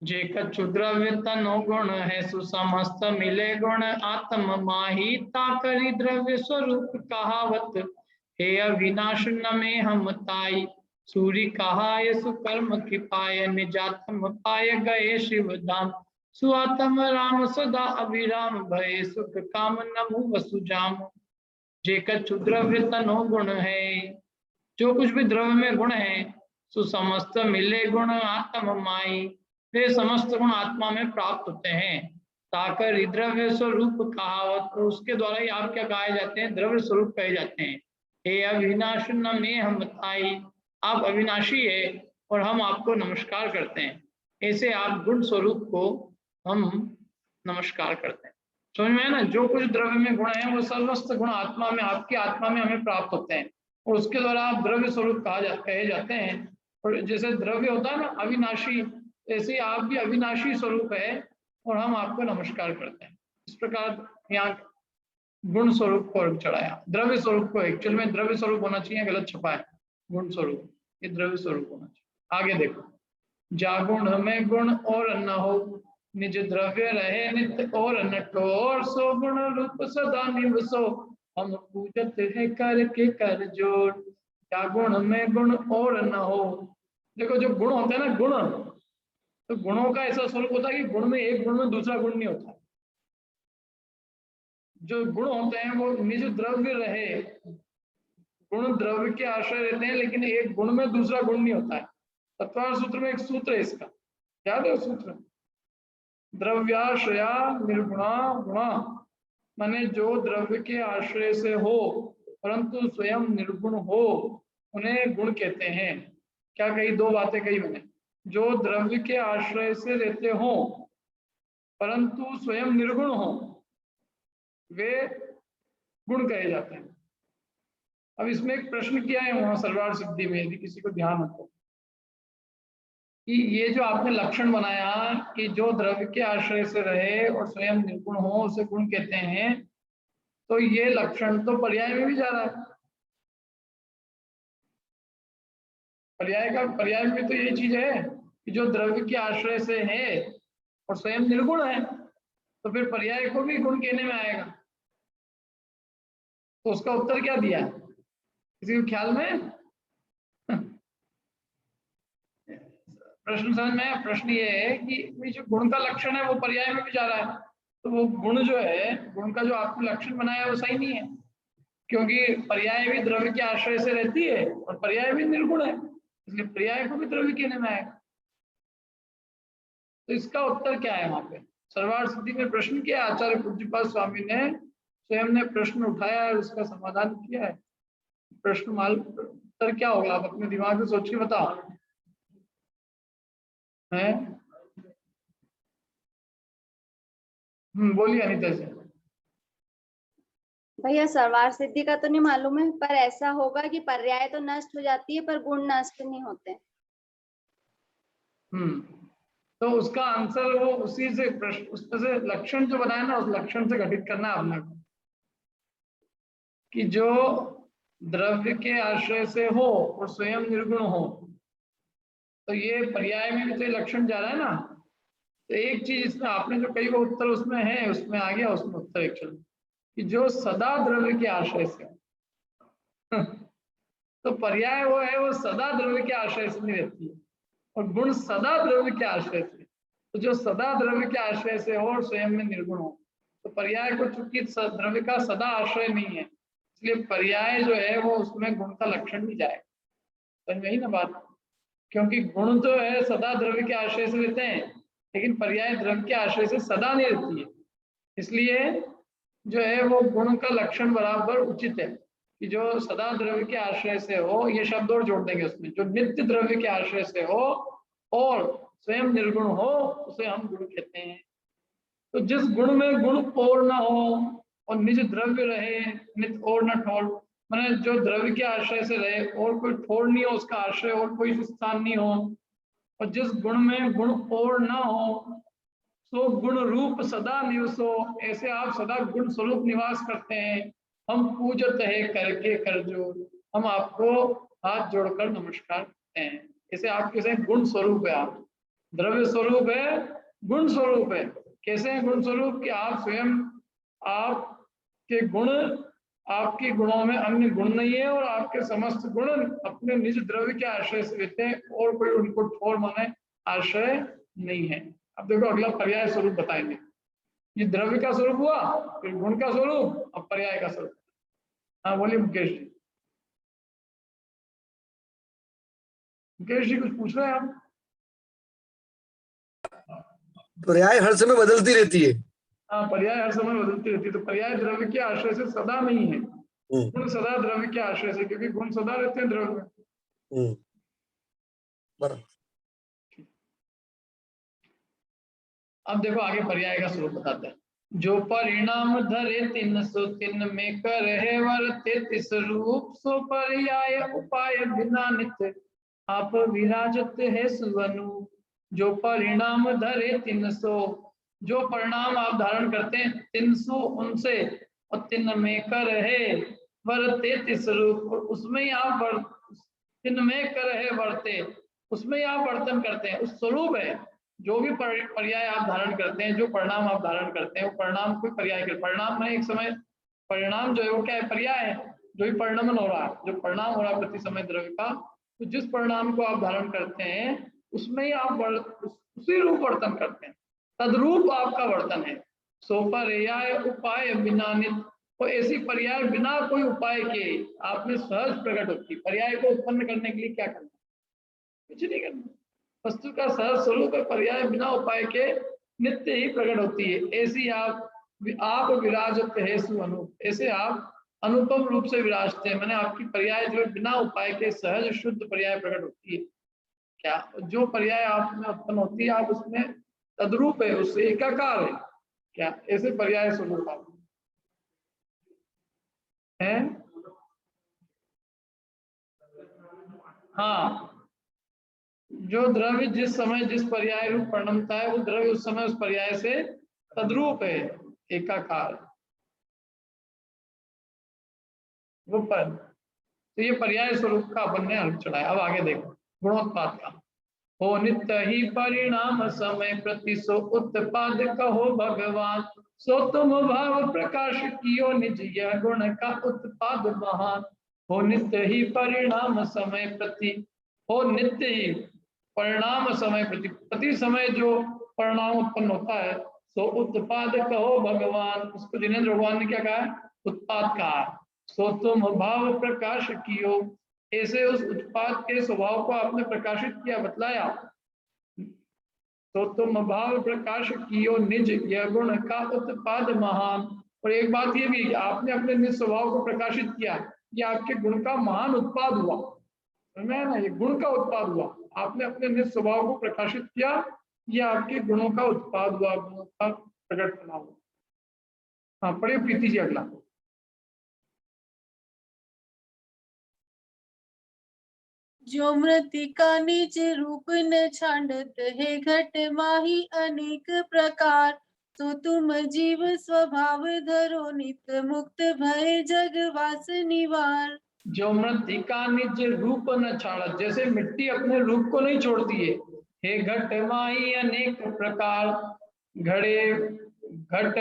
जे कछु द्रव्य तनो गुण है सुसमस्त मिले गुण आत्म माही ताकरि द्रव्य स्वरूप कहावत हे अविनाश न में हम ताई सूर्य कहाय सुकर्म की पाय निजातम पाय गए शिव धाम सुआतम राम सदा अभिराम भय सुख काम नमु वसुजाम। जे कछु द्रव्य तनो गुण है, जो कुछ भी द्रव्य में गुण है, सुसमस्त मिले गुण आत्म माई, वे समस्त गुण आत्मा में प्राप्त होते हैं। ताकर द्रव्य स्वरूप कहावत, तो उसके द्वारा ही आप क्या कहे जाते हैं, द्रव्य स्वरूप कहे जाते हैं। हे अविनाश न में हम ताई, आप अविनाशी है और हम आपको नमस्कार करते हैं। ऐसे आप गुण स्वरूप को हम नमस्कार करते हैं। समझ में है ना, जो कुछ द्रव्य में गुण है वो समस्त गुण आत्मा में, आपकी आत्मा में हमें प्राप्त होते हैं और उसके द्वारा आप द्रव्य स्वरूप कहे जाते हैं। और जैसे द्रव्य होता है ना अविनाशी, ऐसे आप भी अविनाशी स्वरूप है और हम आपको नमस्कार करते हैं। इस प्रकार यहाँ गुण स्वरूप को चढ़ाया, द्रव्य स्वरूप को एक्चुअल में द्रव्य स्वरूप होना चाहिए, गलत छपा है गुण स्वरूप, ये द्रव्य स्वरूप होना चाहिए। आगे देखो, जागुण में गुण और न हो निज द्रव्य रहे नित्य और न ठोर सो गुण रूप सदा निवसो हम पूजत है करके कर जोड़। जागुण में गुण और न हो, देखो जो गुण होते हैं ना गुण, तो गुणों का ऐसा स्वरूप होता है कि गुण में एक गुण में दूसरा गुण नहीं होता। जो गुण होते हैं वो निज द्रव्य रहे, गुण द्रव्य के आश्रय रहते हैं लेकिन एक गुण में दूसरा गुण नहीं होता है। तत्वार सूत्र में एक सूत्र है इसका, याद है सूत्र, द्रव्याश्रया निर्गुणा गुणा, माने जो द्रव्य के आश्रय से हो परंतु स्वयं निर्गुण हो उन्हें गुण कहते हैं। क्या कही, दो बातें कही मैंने, जो द्रव्य के आश्रय से रहते हो परंतु स्वयं निर्गुण हो वे गुण कहे जाते हैं। अब इसमें एक प्रश्न किया है वहां सर्वार्थ सिद्धि में, यदि किसी को ध्यान हो कि ये जो आपने लक्षण बनाया कि जो द्रव्य के आश्रय से रहे और स्वयं निर्गुण हो उसे गुण कहते हैं, तो ये लक्षण तो पर्याय में भी जा रहा है। पर्याय में तो ये चीज है कि जो द्रव्य के आश्रय से है और स्वयं निर्गुण है, तो फिर पर्याय को भी गुण कहने में आएगा। तो उसका उत्तर क्या दिया किसी को ख्याल में? प्रश्न समझ में? प्रश्न ये है कि जो गुण का लक्षण है वो पर्याय में भी जा रहा है, तो वो गुण जो है, गुण का जो आपने लक्षण बनाया है वो सही नहीं है, क्योंकि पर्याय भी द्रव्य के आश्रय से रहती है और पर्याय भी निर्गुण है, इसलिए पर्याय को भी द्रव्य कहने में आएगा। तो इसका उत्तर क्या है? वहां पे सर्वार्थ सिद्धि में प्रश्न किया, आचार्य पूज्यपाद स्वामी ने स्वयं ने प्रश्न उठाया और उसका समाधान किया है। प्रश्न मालूम उत्तर क्या होगा, आप अपने दिमाग में सोच के बताओ है। बोलिए अनिता जी। भैया सर्वार्थ सिद्धि का तो नहीं मालूम है, पर ऐसा होगा कि पर्याय तो नष्ट हो जाती है पर गुण नष्ट नहीं होते। तो उसका आंसर वो उसी से प्रश्न, उसमें से लक्षण जो बनाया ना उस लक्षण से घटित करना है आपने को, कि जो द्रव्य के आश्रय से हो और स्वयं निर्गुण हो, तो ये पर्याय में भी तो लक्षण जा रहा है ना। तो एक चीज इसमें आपने जो कही वो उत्तर उसमें है, उसमें आ गया उसमें उत्तर एक्चुअली, कि जो सदा द्रव्य के आश्रय से तो पर्याय वो है वो सदा द्रव्य के आश्रय से नहीं रहती है, और गुण सदा द्रव्य के आश्रय से। तो जो सदा द्रव्य के आश्रय से हो और स्वयं में निर्गुण हो, तो पर्याय को चूंकि द्रव्य का सदा आश्रय नहीं है, इसलिए पर्याय जो है वो उसमें गुण का लक्षण नहीं जाएगा। समझ में ही ना बात, क्योंकि गुण तो है सदा द्रव्य के आश्रय से रहते हैं, लेकिन पर्याय द्रव्य के आश्रय से सदा नहीं रहती है, इसलिए जो है वो गुण का लक्षण बराबर उचित है कि जो सदा द्रव्य के आश्रय से हो, ये शब्द और जोड़ देंगे उसमें, जो नित्य द्रव्य के आश्रय से हो और स्वयं निर्गुण हो उसे हम गुण कहते हैं। तो जिस गुण में गुण और न हो और निज द्रव्य रहे नित्य और न ठोर, मैंने जो द्रव्य के आश्रय से रहे और कोई ठोर नहीं हो उसका आश्रय और कोई स्थान नहीं हो, और जिस गुण में गुण और न हो सो गुण रूप सदा निवसो, ऐसे आप सदा गुण स्वरूप निवास करते हैं। हम पूजत है करके कर जो, हम आपको हाथ जोड़कर नमस्कार करते हैं, ऐसे आप कैसे गुण स्वरूप है आप। द्रव्य स्वरूप है, गुण स्वरूप है। कैसे है गुण स्वरूप? कि आप स्वयं, आपके गुण, आपके गुणों में अन्य गुण नहीं है और आपके समस्त गुण अपने निज द्रव्य के आश्रय से लेते हैं और कोई उनको ठोर माने आश्रय नहीं है। अब देखो अगला पर्याय स्वरूप बताएंगे। ये द्रव्य का स्वरूप हुआ, फिर गुण का स्वरूप, अब पर्याय का स्वरूप। हाँ बोलिए मुकेश जी। मुकेश जी कुछ पूछ रहे हैं आप? पर्याय हर समय बदलती रहती है। हाँ पर्याय हर समय बदलती रहती है, तो पर्याय द्रव्य के आश्रय से सदा नहीं है, गुण सदा द्रव्य के आश्रय से, क्योंकि गुण सदा रहते हैं द्रव्य में। बराबर। अब देखो आगे पर्याय का स्वरूप बताते हैं। जो परिणाम धरे तिन सो तिन में कर है वर्ते तिस रूप सो पर्याय उपाय बिना नित्य आप विराजत है सुवनु। जो परिणाम धरे तिन सो, जो परिणाम आप धारण करते हैं, 300 उनसे, और तिन में कर है वर्ते तिस रूप, उसमें ही आप तिन में कर है वर्ते, उसमें ही आप वर्तन करते हैं, उस स्वरूप है। जो भी पर्याय आप धारण करते हैं, जो परिणाम आप धारण करते हैं, वो परिणाम कोई पर्याय के परिणाम में एक समय परिणाम जो है वो क्या है? पर्याय है। जो भी परिणमन हो रहा है, जो परिणाम हो रहा है प्रति समय द्रव्य का, तो जिस परिणाम को आप धारण करते हैं उसमें ही आप उसी रूप वर्तन करते हैं, तद्रूप आपका वर्तन है। सो पर्याय उपाय बिना नित, तो ऐसी पर्याय बिना कोई उपाय के आप में सहज प्रकट होती है। पर्याय को उत्पन्न करने के लिए क्या करना? कुछ नहीं करना, वस्तु का सहज स्वरूप है, पर्याय बिना उपाय के नित्य ही प्रकट होती है। ऐसी आप विराजत है सुअनुप, ऐसे आप अनुपम रूप से विराजते हैं। मैंने आपकी पर्याय जो बिना उपाय के सहज शुद्ध पर्याय प्रकट होती है। क्या जो पर्याय आप में उत्पन्न होती है आप उसमें तद्रूप है, उससे एकाकार है। क्या ऐसे पर्याय स्वरूप आप है? हाँ, जो द्रव्य जिस समय जिस पर्याय रूप परिणमता है, वो द्रव्य उस समय उस पर्याय से तद्रूप है, एकाकार। वो पर तो ये पर्याय स्वरूप का अपन ने अर्थ चढ़ाया। अब आगे देखो गुणोत्पाद का। हो नित्य ही परिणाम समय प्रति सो उत्पाद कहो भगवान, सो तुम भाव प्रकाश कियो निज यह गुण का उत्पाद महान। हो नित्य ही परिणाम समय प्रति, हो नित्य ही परिणाम समय प्रति, प्रति समय जो परिणाम उत्पन्न होता है, सो उत्पाद कहो भगवान, उसको जिनेन्द्र भगवान ने क्या कहा है? उत्पाद कहा। सो तुम भाव प्रकाश कियो, ऐसे उस उत्पाद के स्वभाव को आपने प्रकाशित किया, बतलाया। तो तुम भाव प्रकाश कियो निज यह गुण का उत्पाद महान। और एक बात ये भी, आपने अपने निज स्वभाव को प्रकाशित किया, ये आपके गुण का महान उत्पाद हुआ। समझ ना, ये गुण का उत्पाद हुआ। आपने अपने निज स्वभाव को प्रकाशित किया, ये आपके गुणों का उत्पाद हुआ, गुणों का प्रकट होना हुआ। हाँ पढ़िए प्रीति जी अगला। जो मृतिका निज रूप न छांडत है घट माही अनेक प्रकार, तो तुम जीव स्वभाव धरो नित मुक्त भय जगवास निवार। जो मृतिका निज रूप न छाड़त, जैसे मिट्टी अपने रूप को नहीं छोड़ती है। हे घट माही अनेक प्रकार, घड़े, घट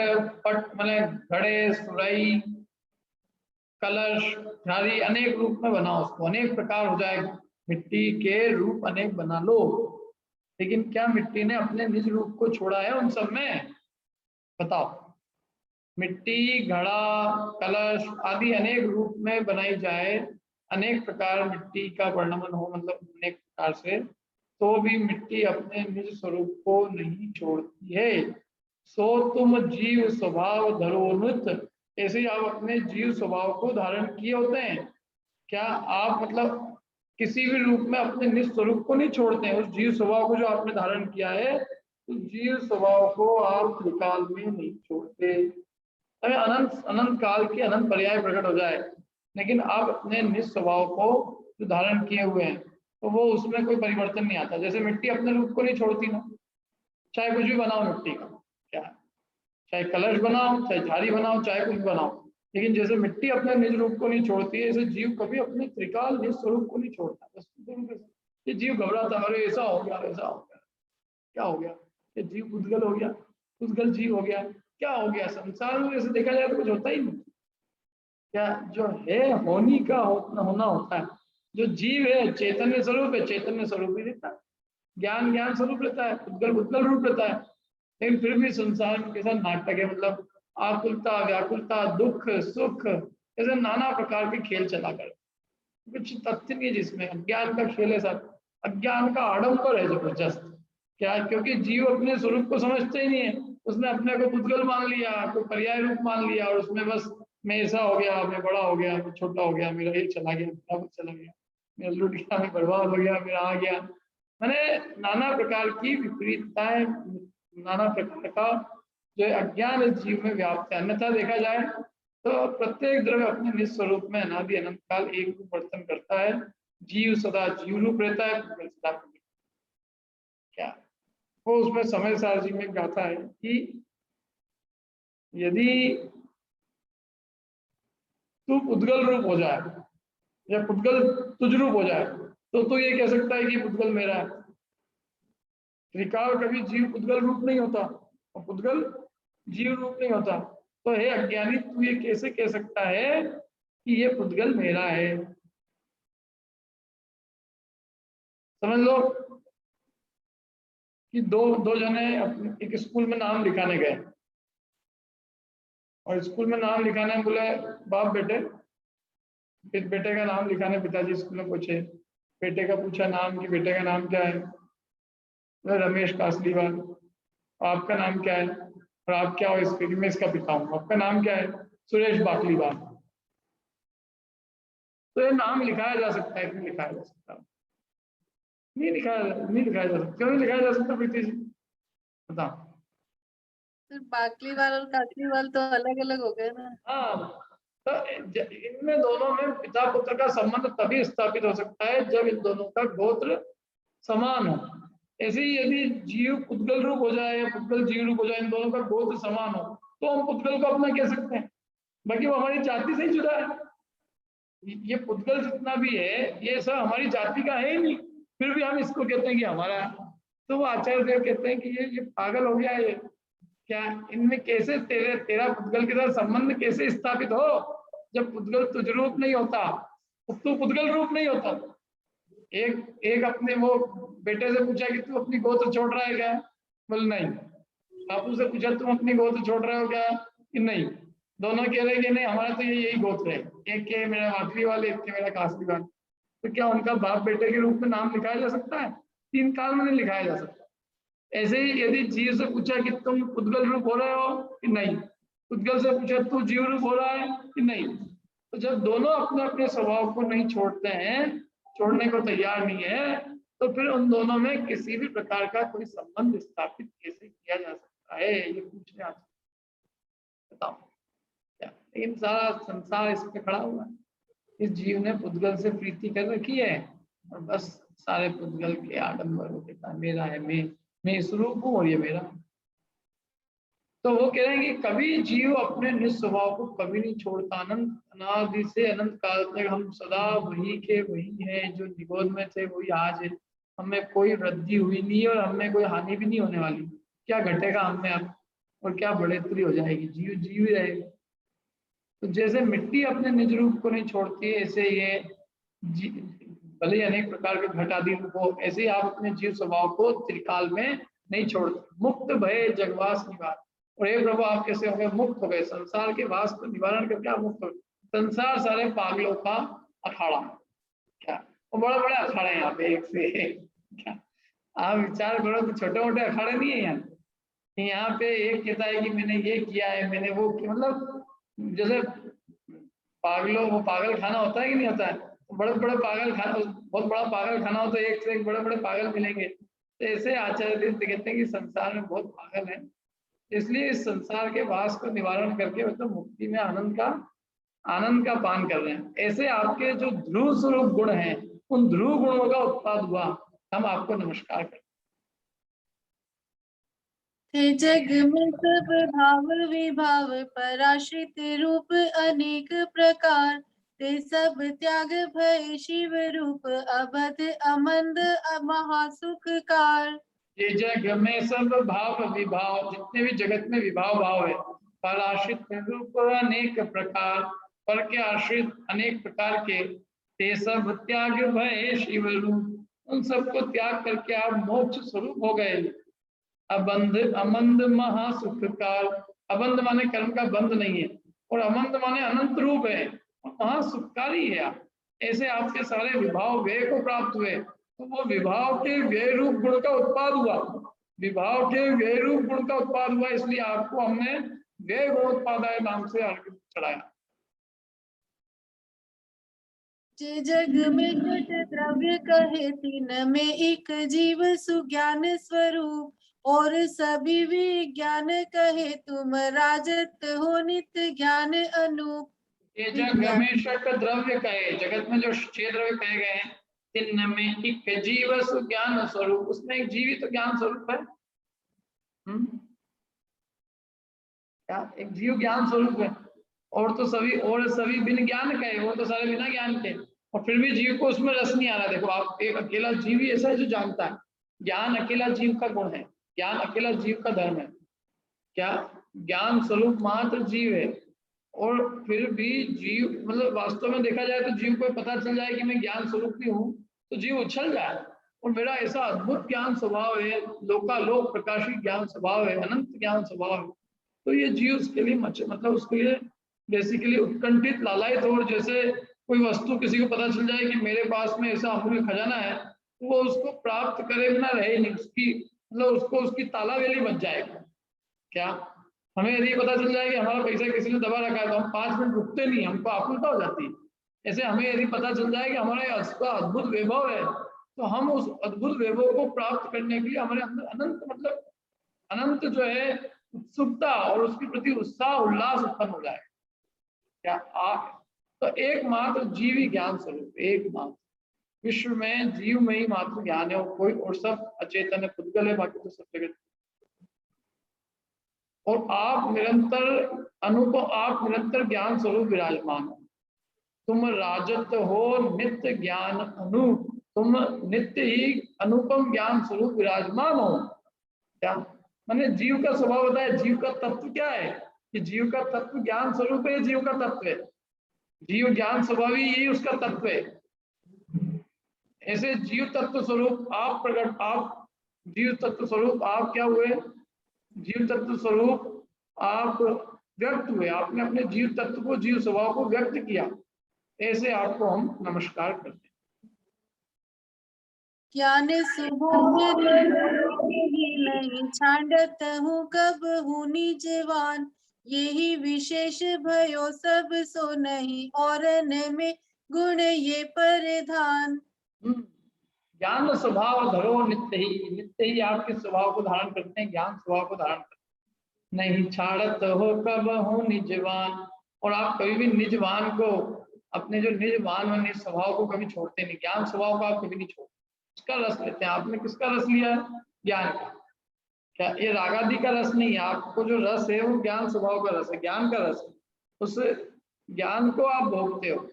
पट माने घड़े, सुराई, कलश, झारी, अनेक रूप में बनाओ उसको, अनेक प्रकार हो जाएगा। मिट्टी के रूप अनेक बना लो, लेकिन क्या मिट्टी ने अपने निज रूप को छोड़ा है उन सब में? बताओ। मिट्टी, घड़ा, कलश आदि अनेक रूप में बनाई जाए, अनेक प्रकार मिट्टी का वर्णन हो, मतलब अनेक प्रकार से, तो भी मिट्टी अपने निज स्वरूप को नहीं छोड़ती है। सो तुम जीव स्वभाव धरोनुत, ऐसे आप अपने जीव स्वभाव को धारण किए होते हैं। क्या आप मतलब किसी भी रूप में अपने निज स्वरूप को नहीं छोड़ते हैं? उस जीव स्वभाव को जो आपने धारण किया है, उस जीव स्वभाव को आप त्रिकाल में नहीं छोड़ते। अरे अनंत अनंत काल के अनंत पर्याय प्रकट हो जाए, लेकिन आप अपने निज स्वभाव को जो धारण किए हुए हैं, तो वो उसमें कोई परिवर्तन नहीं आता। जैसे मिट्टी अपने रूप को नहीं छोड़ती ना, चाहे कुछ भी बनाओ मिट्टी का, क्या है, चाहे कलश बनाओ, चाहे झाड़ी बनाओ, चाहे कुछ बनाओ, लेकिन जैसे मिट्टी अपने निज रूप को नहीं छोड़ती है, ऐसे जीव कभी अपने त्रिकाल निज स्वरूप को नहीं छोड़ता। बस ये जीव घबराता, अरे ऐसा हो गया, ऐसा हो गया, क्या हो गया? ये जीव पुद्गल हो गया, पुद्गल जीव हो गया, क्या हो गया? संसार में वैसे देखा जाए तो कुछ होता ही नहीं। क्या जो है होनी का होना होता है। जो जीव है चैतन्य स्वरूप है, चैतन्य स्वरूप ही रहता है। ज्ञान ज्ञान स्वरूप रहता है, पुद्गल पुद्गल रूप रहता है। लेकिन फिर भी संसार में कैसा नाटक है, मतलब आकुलता, व्याकुलता, दुख, सुख, ऐसे नाना प्रकार के खेल चला कर, कुछ तथ्य नहीं है जिसमें। अज्ञान का खेल है सब, अज्ञान का आडंबर है जबरदस्त। क्या? क्योंकि जीव अपने स्वरूप को समझते ही नहीं है, उसने अपने को पुद्गल मान लिया, कोई पर्याय रूप मान लिया, और उसमें बस मैं ऐसा हो गया, मैं बड़ा हो गया, मैं छोटा हो गया, मेरा ये चला गया, मेरा वो चला गया, मेरा लुट गया, मैं बर्बाद हो गया, मेरा आ गया। मैंने नाना प्रकार की विपरीतताएं, नाना प्रकार का जो अज्ञान इस जीव में व्याप्त है। अन्यथा देखा जाए तो प्रत्येक द्रव्य अपने निज स्वरूप में अनादि अनंत काल एक रूप वर्तन करता है। जीव सदा जीव रूप रहता है, पुद्गल सदा पुद्गल। क्या वो उसमें समय सार जी में गाथा है कि यदि तू पुद्गल रूप हो जाए या पुद्गल तुझ रूप हो जाए तो तू ये कह सकता है कि पुद्गल मेरा है। त्रिकाल कभी जीव पुद्गल रूप नहीं होता और पुद्गल जीव रूप नहीं होता। तो हे अज्ञानी, तू ये कैसे कह सकता है कि ये पुद्गल मेरा है? समझ लो कि दो दो जने एक स्कूल में नाम लिखाने गए, और स्कूल में नाम लिखाने बोले बाप बेटे, फिर बेटे का नाम लिखाने पिताजी स्कूल में पूछे, बेटे का पूछा नाम कि बेटे का नाम क्या है? बोले रमेश कासलीवाल। आपका नाम क्या है? और आप क्या हो इसके? मैं इसका पिता हूँ। आपका नाम क्या है? सुरेश बाकलीवाल। तो ये नाम लिखाया जा सकता है कि नहीं लिखाया जा सकता? नहीं लिखाया जा सकता। क्यों नहीं लिखाया जा सकता प्रीति जी, बताओ? फिर बाकलीवाल और काकलीवाल तो अलग अलग हो गए ना। हाँ, तो इनमें दोनों में पिता पुत्र का संबंध तभी स्थापित हो सकता है जब इन दोनों का गोत्र समान हो। ऐसे ही यदि जीव पुद्गल रूप हो जाए या पुद्गल जीव रूप हो जाए, इन दोनों का गोत्र समान हो, तो हम पुद्गल को अपना कह सकते हैं। बाकी वो हमारी जाति से ही जुड़ा है। ये पुद्गल जितना भी है ये सब हमारी जाति का है ही नहीं, फिर भी हम इसको कहते हैं कि हमारा है। तो वो आचार्य देव कहते हैं कि ये पागल हो गया है। क्या इनमें कैसे तेरा पुद्गल के साथ संबंध कैसे स्थापित हो जब पुद्गल तुझ रूप नहीं होता, तू पुद्गल रूप नहीं होता? एक अपने वो बेटे से पूछा कि तू अपनी गोत्र छोड़ रहा है क्या? बोल नहीं। बापू से पूछा तुम अपनी गोत्र छोड़ रहे हो क्या? कि नहीं। दोनों कह रहे कि नहीं, हमारा तो यही गोत्र है, एक के मेरा वाकली वाले, एक के मेरा कासली वाले। तो क्या उनका बाप बेटे के रूप में नाम लिखाया जा सकता है? तीन काल में नहीं लिखाया जा सकता। ऐसे ही यदि जीव से पूछा कि तुम पुद्गल रूप हो रहे हो कि नहीं, पुद्गल से पूछा तू जीव रूप हो रहा है कि नहीं, तो जब दोनों अपने अपने स्वभाव को नहीं छोड़ते हैं, छोड़ने को तैयार नहीं है, तो फिर उन दोनों में किसी भी प्रकार का कोई संबंध स्थापित कैसे किया जा सकता है, ये पूछने आप बताओ क्या? लेकिन सारा संसार इस पे खड़ा हुआ है। इस जीव ने पुद्गल से प्रीति कर रखी है और बस सारे पुद्गल के आडंबर हो कहता है मेरा है, मैं स्वरूप हूँ और ये मेरा। तो वो कह रहे हैं कि कभी जीव अपने निज स्वभाव को कभी नहीं छोड़ता। अनंत अनादि से अनंत काल तक हम सदा वही के वही हैं, जो निगोद में थे वही आज है। हमें कोई वृद्धि हुई नहीं और हमें कोई हानि भी नहीं होने वाली। क्या घटेगा हमें अब, और क्या बढ़ोतरी हो जाएगी? जीव जीव ही रहेगा। तो जैसे मिट्टी अपने निज रूप को नहीं छोड़ती है, ऐसे ये भले ही अनेक प्रकार के घट आदि रूप हो, ऐसे ही आप अपने जीव स्वभाव को त्रिकाल में नहीं छोड़ते। मुक्त भय जगवास निवार। और हे प्रभु आप कैसे हो गए? मुक्त हो गए संसार के वास को निवारण करके आप मुक्त हो गए। संसार सारे पागलों का अखाड़ा। क्या वो बड़े बड़े अखाड़े हैं यहाँ पे, एक से एक। क्या आप विचार करो तो छोटे मोटे अखाड़े नहीं है यहाँ। यहाँ पे एक कहता है कि मैंने ये किया है, मैंने वो किया, मतलब जैसे पागलों वो पागल खाना होता है कि नहीं होता है? बड़े बड़े पागल खाना, बहुत बड़ा पागल खाना हो तो एक से एक बड़े बड़े पागल मिलेंगे। तो ऐसे आचार्य देव कहते हैं कि संसार में बहुत पागल है, इसलिए इस संसार के वास को निवारण करके मतलब मुक्ति में आनंद का पान कर रहे हैं। ऐसे आपके जो ध्रुव स्वरूप गुण हैं, उन ध्रुव गुणों का उत्पाद हुआ, हम आपको नमस्कार करते हैं। थे जग में सब भाव विभाव, पराश्रित रूप अनेक प्रकार। ते सब त्याग भय शिव रूप, अबध अमंद महासुखकार। ये जग में सब भाव विभाव, जितने भी जगत में विभाव भाव है, पर आश्रित रूप अनेक प्रकार, पर के आश्रित अनेक प्रकार के, ते सब त्याग भय शिव रूप, उन सबको त्याग करके आप मोक्ष स्वरूप हो गए। अबंध अमंद महासुख काल, अबंध माने कर्म का बंध नहीं है, और अमंद माने अनंत रूप है, और महासुखकारी है आप। ऐसे आपके सारे विभाव व्यय को प्राप्त हुए, तो वो विभाव के व्यय रूप गुण का उत्पाद हुआ, विभाव के व्यय रूप गुण का उत्पाद हुआ, इसलिए आपको हमने व्यय गुणोत्पादाय नाम से अर्घ्य चढ़ाया। जे जग में जट द्रव्य कहे, तीन में एक जीव सुज्ञान स्वरूप, और सभी विज्ञान कहे, तुम राजत हो नित्य ज्ञान अनूप। ये जग में षट द्रव्य कहे, जगत में जो 6 द्रव्य कहे गए हैं, तीन में एक जीव सुज्ञान स्वरूप, उसमें एक जीवित तो ज्ञान स्वरूप है। क्या एक जीव ज्ञान स्वरूप है, और तो सभी बिन ज्ञान कहे, वो तो सारे बिना ज्ञान के, और फिर भी जीव को उसमें रस नहीं आ रहा। देखो आप, एक अकेला जीव ही ऐसा है जो जानता है, ज्ञान अकेला जीव का गुण है, ज्ञान अकेला जीव का धर्म है। क्या ज्ञान स्वरूप मात्र जीव है, और फिर भी जीव मतलब वास्तव में देखा जाए तो जीव को पता चल जाए कि मैं ज्ञान स्वरूप भी हूँ, तो जीव उछल जाए, और मेरा ऐसा अद्भुत ज्ञान स्वभाव है, लोकालोक प्रकाशित ज्ञान स्वभाव है, अनंत ज्ञान स्वभाव है, तो ये जीव उसके लिए मतलब उसके लिए बेसिकली उत्कंठित लालायित, और जैसे कोई वस्तु किसी को पता चल जाए कि मेरे पास में ऐसा अमूल्य खजाना है, तो वो उसको प्राप्त करे बिना रहे नहीं, उसकी मतलब उसको उसकी तालावेली बच जाएगा। क्या हमें यदि पता चल जाए कि हमारा पैसा किसी ने दबा रखा है, तो हम 5 मिनट रुकते नहीं, हमको आकुलता हो जाती है। ऐसे हमें यदि पता चल जाए कि हमारे अद्भुत वैभव है, तो हम उस अद्भुत वैभव को प्राप्त करने के लिए हमारे अंदर अनंत मतलब अनंत जो है उत्सुकता और उसके प्रति उत्साह उल्लास उत्पन्न हो जाए। क्या तो एकमात्र जीवी ज्ञान स्वरूप, एकमात्र विश्व में जीव में ही मात्र ज्ञान है, और कोई और सब अचेतन है, पुद्गल है, बाकी तो सब जगत। और आप निरंतर ज्ञान स्वरूप विराजमान हो, तुम राजत हो नित्य ज्ञान अनूप, तुम नित्य ही अनुपम ज्ञान स्वरूप विराजमान हो। क्या मैंने जीव का स्वभाव बताया, जीव का तत्व क्या है, कि जीव का तत्व ज्ञान स्वरूप है, जीव का तत्व है, जीव ज्ञान स्वभावी यही उसका तत्व है। ऐसे जीव तत्व स्वरूप आप जीव तत्व स्वरूप आप क्या हुए, जीव तत्व स्वरूप आप व्यक्त हुए, आपने अपने जीव तत्व को, जीव स्वभाव को व्यक्त किया, ऐसे आपको हम नमस्कार करते हैं। ज्ञान स्वभाव नहीं छांडत हूँ कब हूँ निजवान, यही विशेष भयो सब सो नहीं, और न में गुण ये परिधान। ज्ञान स्वभाव धरो नित्य ही आपके स्वभाव को धारण करते हैं, ज्ञान स्वभाव को धारण करते हैं। नहीं छाड़त हो कब हो निजवान, और आप कभी भी निजवान को, अपने जो निजवान और निज स्वभाव को कभी छोड़ते नहीं, ज्ञान स्वभाव को आप कभी नहीं छोड़ते, उसका रस लेते हैं। आपने किसका रस लिया है, ज्ञान का। क्या ये रागादि का रस नहीं है, आपको जो रस है वो ज्ञान स्वभाव का रस है, ज्ञान का रस है, उस ज्ञान को आप भोगते हो,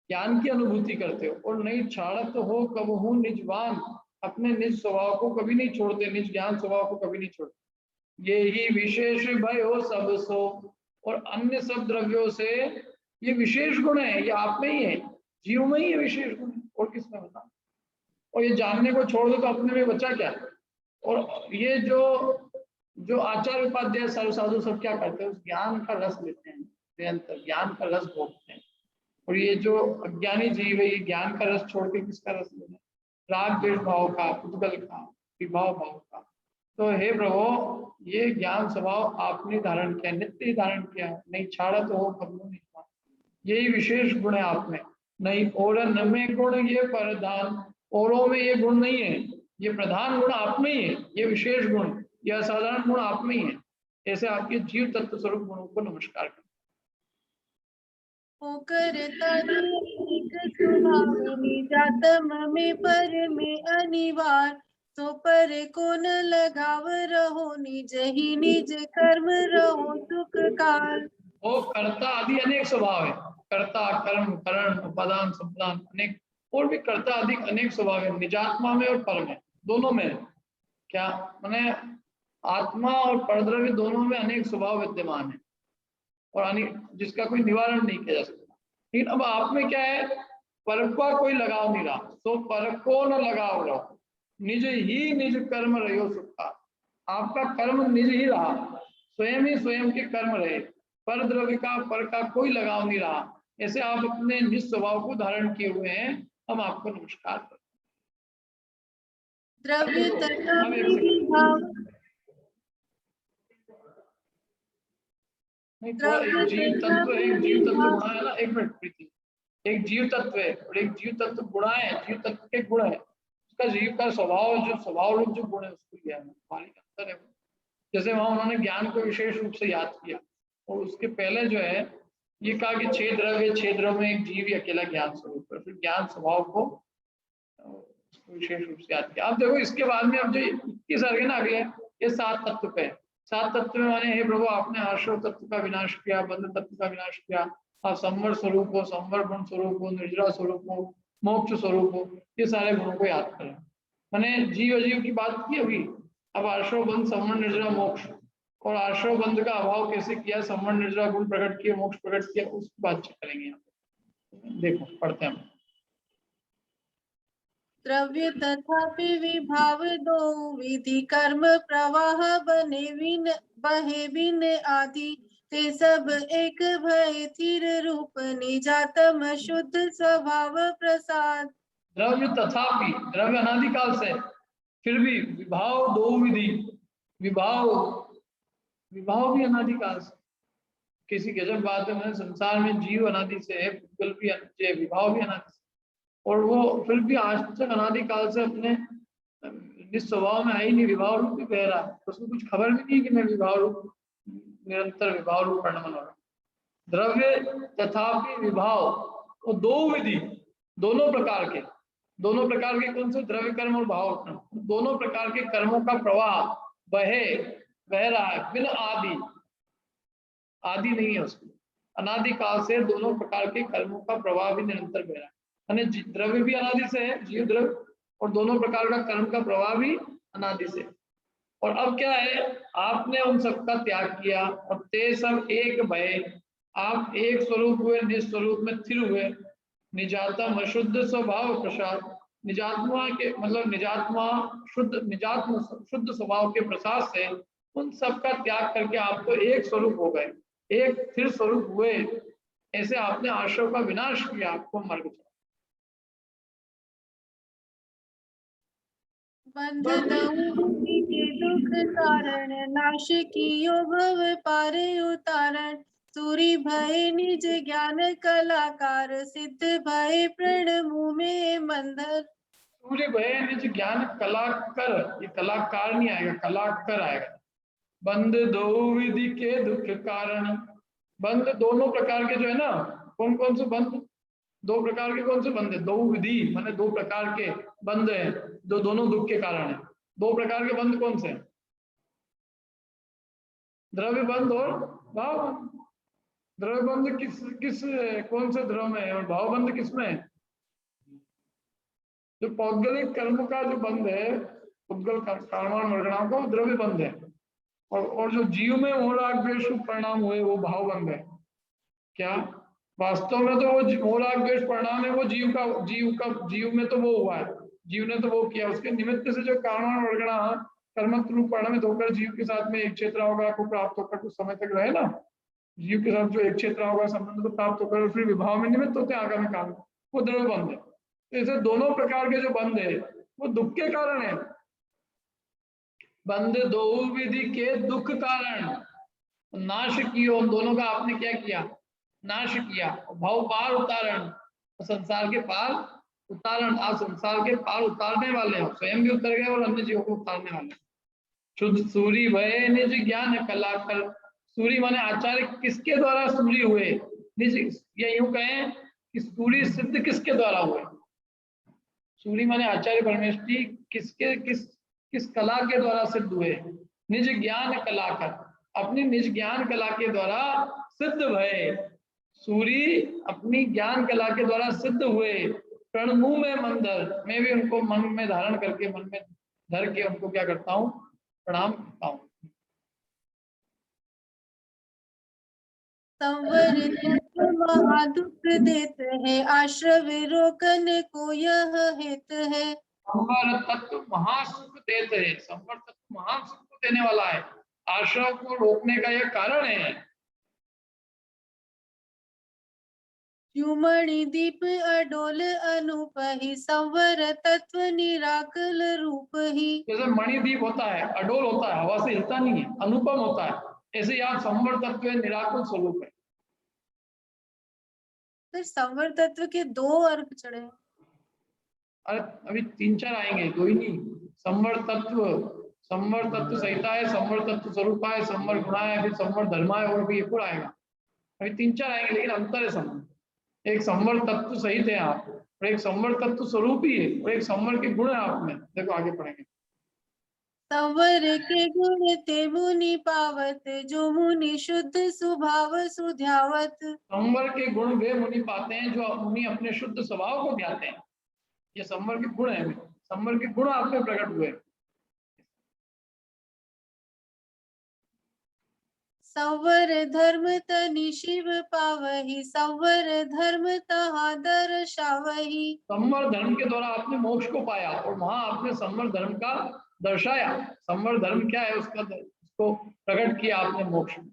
ज्ञान की अनुभूति करते हो। और नहीं छाड़त हो कब हूँ निजवान, अपने निज स्वभाव को कभी नहीं छोड़ते, निज ज्ञान स्वभाव को कभी नहीं छोड़ते। ये ही विशेष भय हो सब सो, और अन्य सब द्रव्यों से ये विशेष गुण है, ये आप में ही है, जीव में ही है विशेष गुण, और किसमें बता। और ये जानने को छोड़ दो तो अपने में बचा क्या। और ये जो आचार्य उपाध्याय साधु सब क्या करते हैं, उस ज्ञान का रस लेते हैं, निरंतर ज्ञान का रस भोगते हैं। और ये जो अज्ञानी जीव है, ये ज्ञान का रस छोड़ के किसका रस लेना, राग द्वेष भाव का, उद्गल का, विभाव भाव का। तो हे प्रभु, ये ज्ञान स्वभाव आपने धारण किया, नित्य ही धारण किया, नहीं छाड़ा तो हो कब नहीं, यही विशेष गुण है आप में। नहीं और न में गुण ये प्रधान, औरों में ये गुण नहीं है, ये प्रधान गुण आप में ही है, ये विशेष गुण, ये असाधारण गुण आप में ही है। ऐसे आपके जीव तत्व स्वरूप गुणों को नमस्कार करते में पर में अनिवार्य, तो पर को न लगाव रहो, निज ही निज कर्म रहो सुख काल। वो कर्ता आदि अनेक स्वभाव है, कर्ता कर्म करण उपादान संप्रदान अनेक, और भी कर्ता आदि अनेक स्वभाव है, निजात्मा में और पर में, दोनों में। क्या माने आत्मा और परद्रव्य दोनों में अनेक स्वभाव विद्यमान है और अनेक जिसका कोई निवारण नहीं किया जा सकता। लेकिन अब आप में क्या है, पर का कोई लगाव नहीं रहा, तो पर को न लगाव रहो, निज ही निज कर्म रहो सुखा। आपका कर्म निज ही रहा, स्वयं ही स्वयं के कर्म रहे, पर द्रव्य का पर का कोई लगाव नहीं रहा। ऐसे आप अपने निज स्वभाव को धारण किए हुए हैं। हम आपको नमस्कार करते हैं। द्रव्य तथा अब एक सेकंड। भाव नहीं, थोड़ा एक जीव तत्व है, एक जीव तत्व गुणा है ना। एक मिनट प्रीति, एक जीव तत्व है और एक जीव तत्व गुणा है। जीव तत्व के गुण है, उसका जीव का स्वभाव, जो स्वभाव रूप जो गुण है उसको लिया है, हमारी अंतर है। जैसे वहां उन्होंने ज्ञान को विशेष रूप से याद किया और उसके पहले जो है ये कहा कि 6 द्रव्य, 6 द्रव्य में एक जीव ही अकेला ज्ञान स्वरूप है, फिर ज्ञान स्वभाव को विशेष रूप से याद किया। आप देखो इसके बाद में अब जो 21 है ना अगले, ये 7 तत्व पे। 7 तत्व में माने हे प्रभु आपने आश्रव तत्व का विनाश किया, बंध तत्व का विनाश किया, आप संवर स्वरूप हो, संवर गुण स्वरूप हो, निर्जरा स्वरूप हो, मोक्ष स्वरूप हो, ये सारे गुणों को याद करें। मैंने जीव अजीव की बात की अभी, अब आश्रव बंध संवर निर्जरा मोक्ष, और आश्रव बंध का अभाव कैसे किया, संवर निर्जरा गुण प्रकट किए, मोक्ष प्रकट किया, उसकी बातचीत करेंगे यहाँ पे। देखो पढ़ते हैं। द्रव्य तथापि विभाव दो विधि कर्म प्रवाह बने विन बहे बिन आदि ते सब एक भय थिर रूप निजातम शुद्ध स्वभाव प्रसाद। द्रव्य तथापि, द्रव्य अनादिकाल से, फिर भी विभाव दो विधि, विभाव विभाव भी अनादिकाल से। किसी गजब बात है, मैंने संसार में जीव अनादि से है, भूगोल भी है, विभाव भी अनादि से, और वो फिर भी आज तक अनादिकाल से अपने निस्वभाव में आई नहीं, विभाव रूप भी बह रहा है, उसको कुछ खबर भी नहीं कि मैं विभाव रूप, निरंतर विभाव रूप पढ़ना मन हो रहा। द्रव्य तथापि विभाव, वो दो विधि, दोनों प्रकार के, दोनों प्रकार के कौन से, द्रव्य कर्म और भाव कर्म, दोनों प्रकार के कर्मों का प्रवाह बह रहा है, बिन आदि, आदि नहीं है उसको, अनादिकाल से दोनों प्रकार के कर्मों का प्रवाह भी निरंतर बह रहा है। द्रव्य भी अनादि से है, जीव द्रव्य, और दोनों प्रकार का कर्म का प्रवाह भी अनादि से। और अब क्या है, आपने उन सबका त्याग किया और ते सब एक भय, आप एक स्वरूप हुए, निस्वरूप में स्थिर हुए, निजातम शुद्ध स्वभाव प्रसाद, निजात्मा के मतलब निजात्मा शुद्ध स्वभाव के प्रसाद से उन सबका त्याग करके आप तो एक स्वरूप हो गए, एक स्थिर स्वरूप हुए। ऐसे आपने आश्रव का विनाश किया, आपको मार्ग चला। बंध दौहि के दुख कारण नाश कियो भव पारे उतारण, सूरी भय निज ज्ञान कलाकार सिद्ध भय प्रणमु में मंदर। सूर्य भय निज ज्ञान कलाकर, ये कलाकार नहीं आएगा, कलाकर आएगा। बंध दो विधि के दुख कारण, बंध दोनों प्रकार के जो है ना, कौन कौन से बंध, दो प्रकार के कौन से बंध है, दो विधि माने दो प्रकार के बंध है जो दोनों दुख के कारण है। दो प्रकार के बंध कौन से, द्रव्य बंध और भाव बंध। द्रव्य बंध किस कौन से द्रव्य में है और भाव बंध किसमें है, जो पौद्गलिक कर्म का जो बंध है, उद्गल कर्माण वर्गणाओं का, वो द्रव्य बंध है, और जो जीव में मोह द्वेष परिणाम हुए वो भाव बंध है। क्या वास्तव में तो वो मोह द्वेष परिणाम है, वो जीव में तो वो हुआ है, जीव ने तो वो किया, उसके निमित्त से जो कारण वर्गणा कर्मत्व रूप परिणमित होकर जीव के साथ में एक क्षेत्र होगा को प्राप्त होकर कुछ समय तक रहे ना, जीव के साथ जो एक क्षेत्र होगा संबंध को प्राप्त होकर फिर विभाव में निमित्त होते हैं आगामी काल में, वो द्रव्य बंध है। ऐसे दोनों प्रकार के जो बंध है वो दुख के कारण है। बंध दो विधि के दुख कारण, नाश कियो, दोनों का आपने क्या किया, नाश किया। भाव पार उतारण, संसार के पार उतारण, आप संसार के पार उतारने वाले हो, स्वयं भी उतर गए और अन्य जीवों को उतारने वाले। शुद्ध सूरी भय निज ज्ञान कलाकर, सूरी माने आचार्य किसके द्वारा सूरी हुए, निज, या यूं कहें कि सूरी सिद्ध किसके द्वारा हुए। सूरी माने आचार्य परमेश्वरी किसके किस कला के द्वारा सिद्ध हुए, निज ज्ञान कलाकर, अपनी निज ज्ञान कला के द्वारा सिद्ध भय। सूरी अपनी ज्ञान कला के द्वारा सिद्ध हुए, प्रणमु में मंदर, मैं भी उनको मन में धारण करके मन में धर के उनको क्या करता हूँ, प्रणाम करता हूँ। संवर तत्व महादुख देत है, आश्रव रोकन को यह हित है। संवर तत्व महासुख देते हैं, संवर तत्व महान सुख को देने वाला है, आश्रव को रोकने का यह कारण है। युमणि दीप अडोल अनूप ही, संवर तत्व निराकल रूप ही। जैसे मणिदीप होता है, अडोल होता है, हवा से हिलता नहीं है, अनुपम होता है, ऐसे यहाँ संवर तत्व निराकुल स्वरूप है। तो संवर तत्व के 2 अर्थ चढ़े। अरे अभी 3-4 आएंगे, 2 ही नहीं। संवर तत्व संहिता है, संवर तत्व स्वरूप है, संवर गुणा है, फिर संवर धर्मा है, और भी एक और आएगा। अभी 3-4 आएंगे, लेकिन अंतर है संवर। एक संवर तत्व सहित है आप, और एक संवर तत्व स्वरूप ही है, और एक संवर के गुण है आप में। देखो आगे पढ़ेंगे। संवर के गुण ते मुनि पावत, जो मुनि शुद्ध स्वभाव सुध्यावत। संवर के गुण वे मुनि पाते हैं जो मुनि अपने शुद्ध स्वभाव को ज्ञाते हैं। ये संवर के गुण है, संवर के गुण आप में प्रकट हुए। संवर धर्म तनि शिव पावही, संवर धर्म तहा दर्शावही। संवर धर्म के द्वारा आपने मोक्ष को पाया, और वहां आपने संवर धर्म का दर्शाया। संवर धर्म क्या है उसको प्रकट किया आपने मोक्ष में।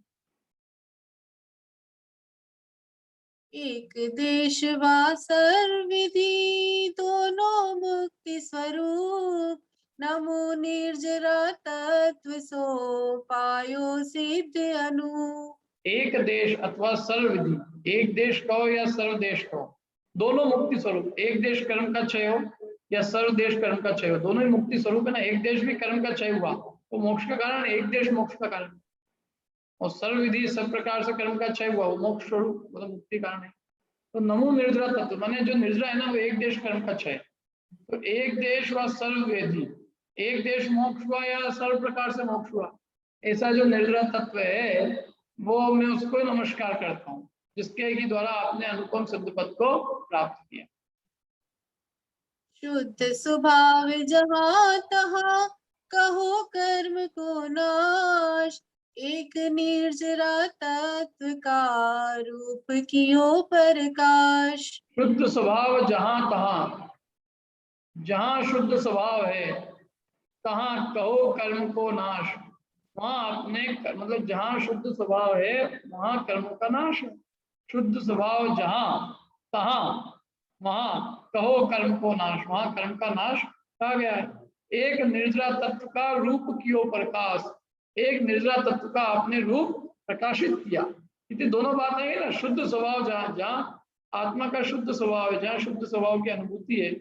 एक देश वा सर्वविधि, दोनों मुक्ति स्वरूप। नमो निर्जरा तत्व सो, पायो सिद्ध अनूप। एक देश अथवा सर्वविधि, एक देश कहो या सर्वदेश कहो, दोनों मुक्ति स्वरूप। एक देश कर्म का क्षय हो या सर्वदेश कर्म का क्षय हो, दोनों ही मुक्ति स्वरूप है ना। एक देश भी कर्म का क्षय हुआ तो मोक्ष का कारण, एक देश मोक्ष का कारण, और सर्वविधि सब प्रकार से कर्म का क्षय हुआ वो मोक्ष स्वरूप, मतलब मुक्ति कारण है। तो नमो निर्जरा तत्व माने जो निर्जरा है ना, वो एक देश कर्म का क्षय। तो एक देश व सर्ववेदी, एक देश मोक्ष हुआ या सर्व प्रकार से मोक्ष हुआ, ऐसा जो निर्जरा तत्व है वो मैं उसको नमस्कार करता हूँ, जिसके की द्वारा आपने अनुपम सिद्ध पद को प्राप्त किया। शुद्ध स्वभाव जहाँ तहाँ, कहो कर्म को नाश। एक निर्जरा तत्व का रूप कियो प्रकाश। शुद्ध स्वभाव जहाँ तहाँ, जहाँ शुद्ध स्वभाव है तहाँ कहो कर्म को नाश। वहां आपने मतलब जहाँ शुद्ध स्वभाव है वहां कर्म का नाश है। शुद्ध स्वभाव जहाँ तहाँ वहां कहो कर्म को नाश, वहां कर्म का नाश कहा गया है। एक निर्जरा तत्व का रूप कियो प्रकाश, एक निर्जरा तत्व का आपने रूप प्रकाशित किया। इतनी दोनों बात है ना, शुद्ध स्वभाव जहाँ, जहाँ आत्मा का शुद्ध स्वभाव है, जहाँ शुद्ध स्वभाव की अनुभूति है,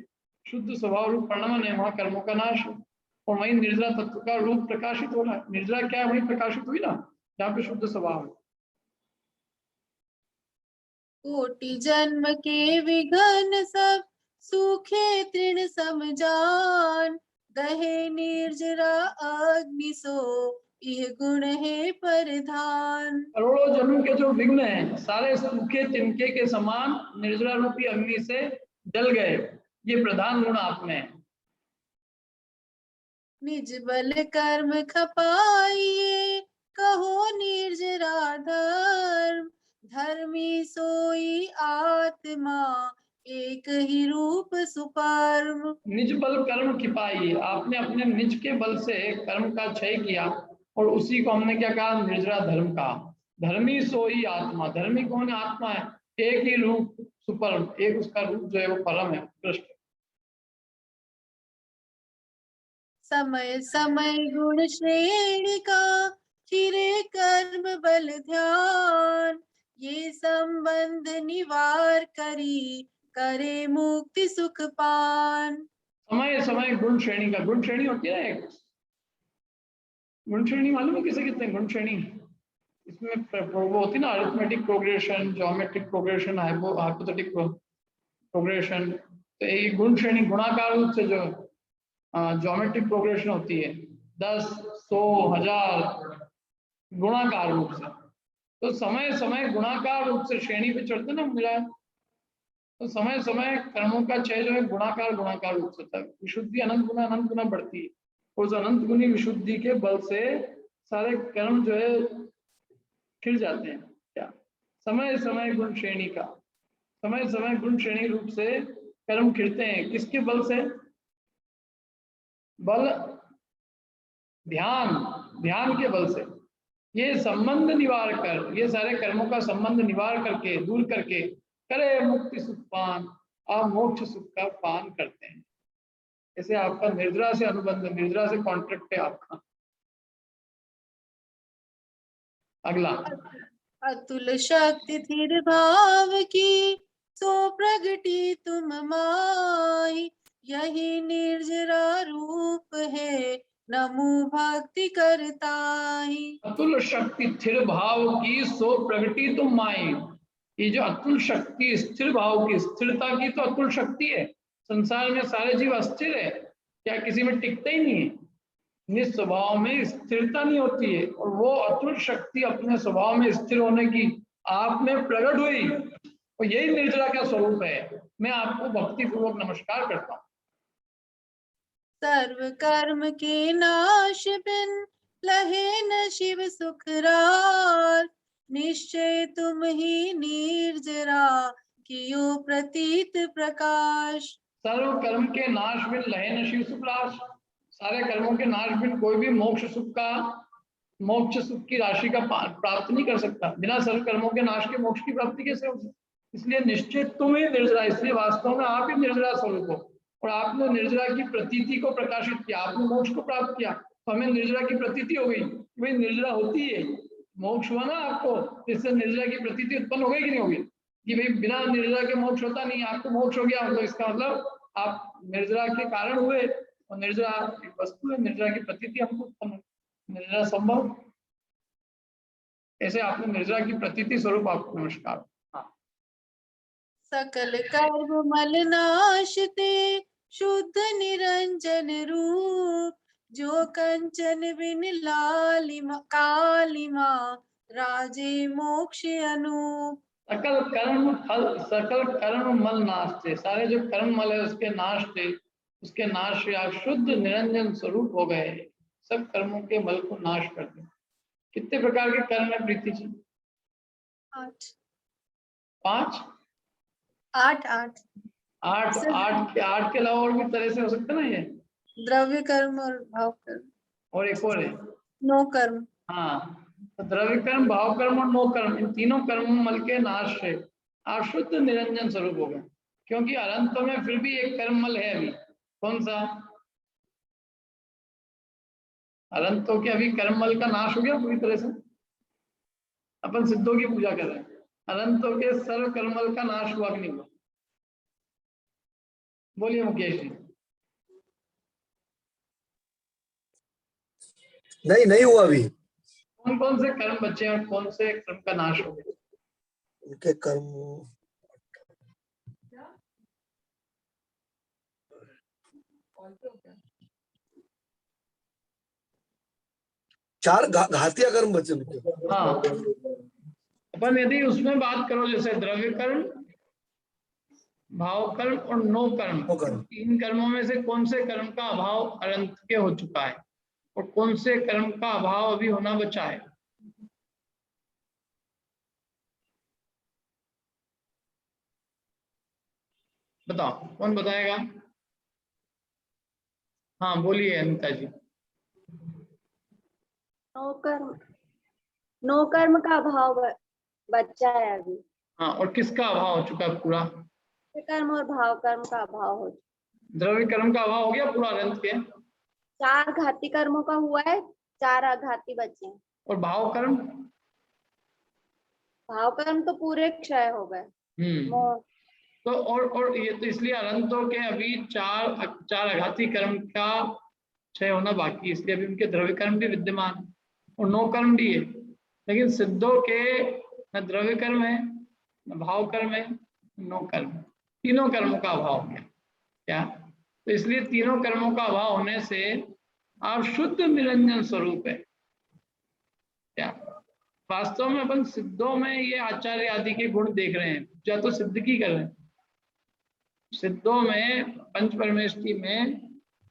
शुद्ध स्वभाव रूप परिणमन है, वहां कर्मों का नाश है। और वही निर्जरा तत्व का रूप प्रकाशित हो रहा है। निर्जरा क्या है, वही प्रकाशित हुई ना जहाँ पे शुद्ध स्वभाव है। कोटि जन्म के विघन सब, सूखे तृण समजान। दहे निर्जरा अग्नि सो, यह गुण है परिधान। करोड़ों जन्म के जो विघ्न हैं सारे सूखे तिनके के समान निर्जरा रूपी अग्नि से जल गए, ये प्रधान गुण आप में है। निज बल कर्म खपाइए, कहो निर्जरा धर्म। धर्मी सोई आत्मा, एक ही रूप सुपर्म। निज बल कर्म खिपाई, आपने अपने निज के बल से कर्म का क्षय किया, और उसी को हमने क्या कहा, निर्जरा धर्म कहा। धर्मी सोई आत्मा, धर्मी कौन है, आत्मा है। एक ही रूप सुपर्म, एक उसका रूप जो है वो परम है, उत्कृष्ट। समय समय गुण श्रेणी का, फिरे कर्म बल ध्यान। ये संबंध निवार करी, करे मुक्ति सुख पान। समय समय गुण श्रेणी का, गुण श्रेणी होती है एक गुण श्रेणी, मालूम है किसे कितने गुण श्रेणी? इसमें वो होती है ना, arithmetic progression, geometric progression, hypothetic progression. तो एक गुण श्रेणी गुणाकार रूप से जो ज्योमेट्रिक प्रोग्रेशन होती है, 10, 100, 1000 गुणाकार रूप से। तो समय समय गुणाकार रूप से श्रेणी पे चढ़ते ना मिला, तो समय समय कर्मों का क्षय जो है गुणाकार रूप से होता है। विशुद्धि अनंत गुना बढ़ती है। उस अनंत गुणी विशुद्धि के बल से सारे कर्म जो है खिल जाते हैं। क्या समय समय गुण श्रेणी का, समय समय गुण श्रेणी रूप से कर्म खिलते हैं। किसके बल से? बल ध्यान, ध्यान के बल से। ये संबंध निवार कर, ये सारे कर्मों का संबंध निवार करके, दूर करके करे मुक्ति सुख पान, आप मोक्ष सुख का पान करते हैं। जैसे आपका निर्जरा से अनुबंध, निर्जरा से कॉन्ट्रैक्ट है आपका। अगला, अतुल शक्ति धीर भाव की, सो प्रगति तुम माई, यही निर्जरा रूप है, नमो भक्ति करताई। अतुल शक्ति स्थिर भाव की, सो प्रगति तुम माई। ये जो अतुल शक्ति स्थिर भाव की, स्थिरता की तो अतुल शक्ति है। संसार में सारे जीव अस्थिर है, क्या किसी में टिकते ही नहीं है। निस्वभाव में स्थिरता नहीं होती है, और वो अतुल शक्ति अपने स्वभाव में स्थिर होने की आप में प्रकट हुई, और यही निर्जरा का स्वरूप है। मैं आपको भक्ति पूर्वक नमस्कार करता हूँ। सर्व कर्म के नाश बिन, लहे न शिव सुखरार, निश्चय तुम ही निर्जरा, कियो प्रतीत प्रकाश। सर्व कर्म के नाश बिन लहे न शिव सुखराश। सारे कर्मों के नाश बिन कोई भी मोक्ष सुख का, मोक्ष सुख की राशि का प्राप्त नहीं कर सकता। बिना सर्व कर्मों के नाश के मोक्ष की प्राप्ति कैसे होगी? इसलिए निश्चित तुम ही निर्जरा, इसलिए वास्तव में आप ही निर्जरा स्वरूप हो, और आपने निर्जरा की प्रतीति को प्रकाशित किया, आपने मोक्ष को प्राप्त किया, तो हमें निर्जरा की प्रतीति हो गई। वही निर्जरा होती है, मोक्ष हुआ ना आपको, इससे निर्जरा की प्रतीति उत्पन्न हो गई कि नहीं होगी? कि भाई बिना निर्जरा के मोक्ष होता नहीं, आपको मोक्ष हो गया, तो इसका मतलब आप निर्जरा के कारण हुए, और निर्जरा एक वस्तु है, निर्जरा की प्रतीति हमको उत्पन्न, निर्जरा संभव। ऐसे आपने निर्जरा की प्रतीति स्वरूप आपको नमस्कार। सकल कर्म मल नाशते, शुद्ध निरंजन रूप, जो कंचन बिन लालिमा कालिमा, राजे मोक्ष अनूप। सकल कर्म फल, सकल कर्म मल नाशते, सारे जो कर्म मल है उसके नाश थे, उसके नाश से आप शुद्ध निरंजन स्वरूप हो गए। सब कर्मों के मल को नाश कर दे। कितने प्रकार के कर्म है प्रीति जी? 8 5 8 8 8 के अलावा और भी तरह से हो सकता है ना ये? द्रव्य कर्म और भाव कर्म, और एक और है, नो कर्म। हाँ, तो द्रव्य कर्म, भाव कर्म और नो कर्म, इन तीनों कर्मों मल के नाश से आप शुद्ध निरंजन स्वरूप हो गए। क्योंकि अनंत में फिर भी एक कर्म मल है अभी, कौन सा? अनंतों के अभी कर्म मल का नाश हो गया पूरी तरह से। अपन सिद्धों की पूजा कर रहे हैं, अनंतों के सर्व कर्मल का नाश हुआ कि नहीं हुआ? बोलिए मुकेश जी। नहीं हुआ अभी। कौन कौन से कर्म बचे और कौन से कर्म का नाश हो गया? उनके कर्म 4 घातिया कर्म बचे उनके। हाँ, अपन यदि उसमें बात करो, जैसे द्रव्य कर्म, भाव कर्म और नो कर्म, तीन कर्मों में से कौन से कर्म का अभाव अनंत के हो चुका है और कौन से कर्म का अभाव अभी होना बचा है? बताओ, कौन बताएगा? हाँ बोलिए अनिता जी। नो कर्म का अभाव बचा है अभी। हाँ, और किसका अभाव हो चुका है पूरा? कर्म और भाव कर्म का अभाव हो चुका। द्रव्य कर्म का अभाव हो गया पूरा अनंत के। 4 घाती कर्मों का हुआ है, 4 अघाती बचे हैं। और भाव कर्म? भाव कर्म तो पूरे क्षय हो गए। तो और ये तो इसलिए अनंतों के अभी 4 अघाती कर्म का क्षय होना बाकी, इसलिए अभी उनके द्रव्य कर्म भी विद्यमान और नो कर्म भी है। लेकिन सिद्धों के न द्रव्य कर्म है, न भाव कर्म है, नो कर्म, तीनों कर्मों का अभाव हो गया। क्या? तो इसलिए तीनों कर्मों का अभाव होने से आप शुद्ध निरंजन स्वरूप है। क्या वास्तव में अपन सिद्धों में ये आचार्य आदि के गुण देख रहे हैं, या तो सिद्ध की कर रहे हैं। सिद्धों में पंच परमेष्टि में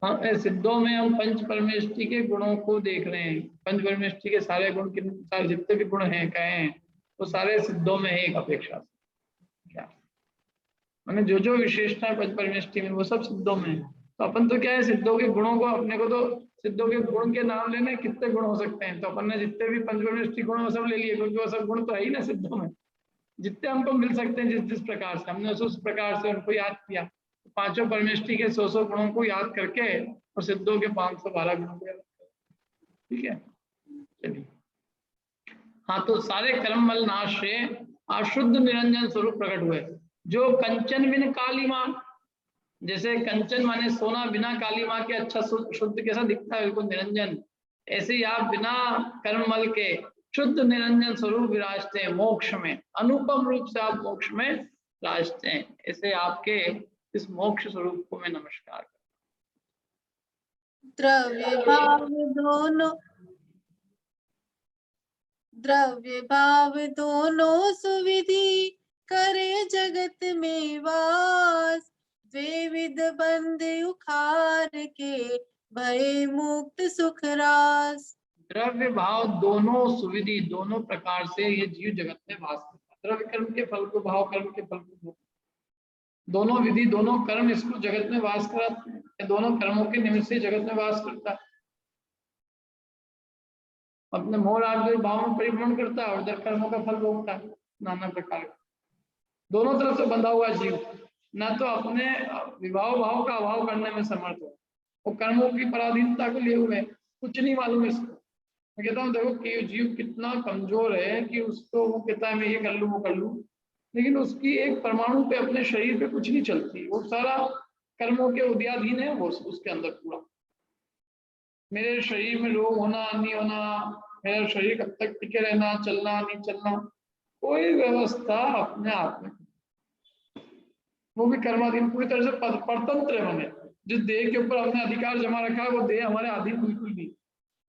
हम सिद्धों में हम पंच परमेष्टि के गुणों को देख रहे हैं। पंच परमेष्टि के सारे गुण सारे जितने भी गुण हैं कहे हैं वो सारे सिद्धों में है एक अपेक्षा से। क्या मैंने जो विशेषता है पंच परमेष्टि में वो सब सिद्धों में है। तो अपन तो क्या है सिद्धों के गुणों को अपने को तो सिद्धों के गुण के नाम लेने कितने गुण हो सकते हैं, तो अपन ने जितने भी पंच परमेष्टि गुण वो सब ले लिए, क्योंकि वो सब गुण तो है ही ना सिद्धों में। जितने हमको मिल सकते हैं जिस जिस प्रकार से हमने उस प्रकार से उनको याद किया। तो पांचों परमेष्टि के 100 गुणों को याद करके और सिद्धों के 512 गुणों को याद करके, ठीक है। चलिए, हाँ, तो सारे कर्ममल नाश से अशुद्ध निरंजन स्वरूप प्रकट हुए, जो कंचन बिन काली मां, जैसे कंचन माने सोना बिना काली मां के अच्छा शुद्ध कैसा दिखता है बिल्कुल निरंजन, ऐसे ही आप बिना कर्ममल के शुद्ध निरंजन स्वरूप विराजते हैं मोक्ष में, अनुपम रूप से आप मोक्ष में विराजते हैं। ऐसे आपके इस मोक्ष स्वरूप को मैं नमस्कार करता हूं। द्रव्य भाव दोनों सुविधि करे जगत में वास, द्विविध बंध उखार के भय मुक्त सुख रास। द्रव्य भाव दोनों सुविधि दोनों प्रकार से ये जीव जगत में वास करता है। द्रव्य कर्म के फल को, भाव कर्म के फल को, दोनों विधि दोनों कर्म इसको जगत में वास कराते हैं। दोनों कर्मों के निमित्त से जगत में वास करता है, अपने मोह आदि भाव में परिभ्रमण करता है और उधर कर्मों का फल भोगता है नाना प्रकार का। दोनों तरफ से बंधा हुआ जीव ना तो अपने विभाव भाव का अभाव करने में समर्थ हो, वो कर्मों की पराधीनता को लिए हुए कुछ नहीं मालूम इसको। मैं कहता हूँ देखो कि जीव कितना कमजोर है कि उसको वो कहता है मैं ये कर लूँ वो कर लूँ, लेकिन उसकी एक परमाणु पे अपने शरीर पे कुछ नहीं चलती, वो सारा कर्मों के उद्याधीन है वो उसके अंदर पूरा। मेरे शरीर में रोग होना नहीं होना, मेरा शरीर कब तक टिके रहना, चलना नहीं चलना, कोई व्यवस्था अपने आप में, वो भी कर्माधीन पूरी तरह से परतंत्र है। मैंने जिस देह के ऊपर अपने अधिकार जमा रखा है वो देह हमारे अधीन बिल्कुल नहीं,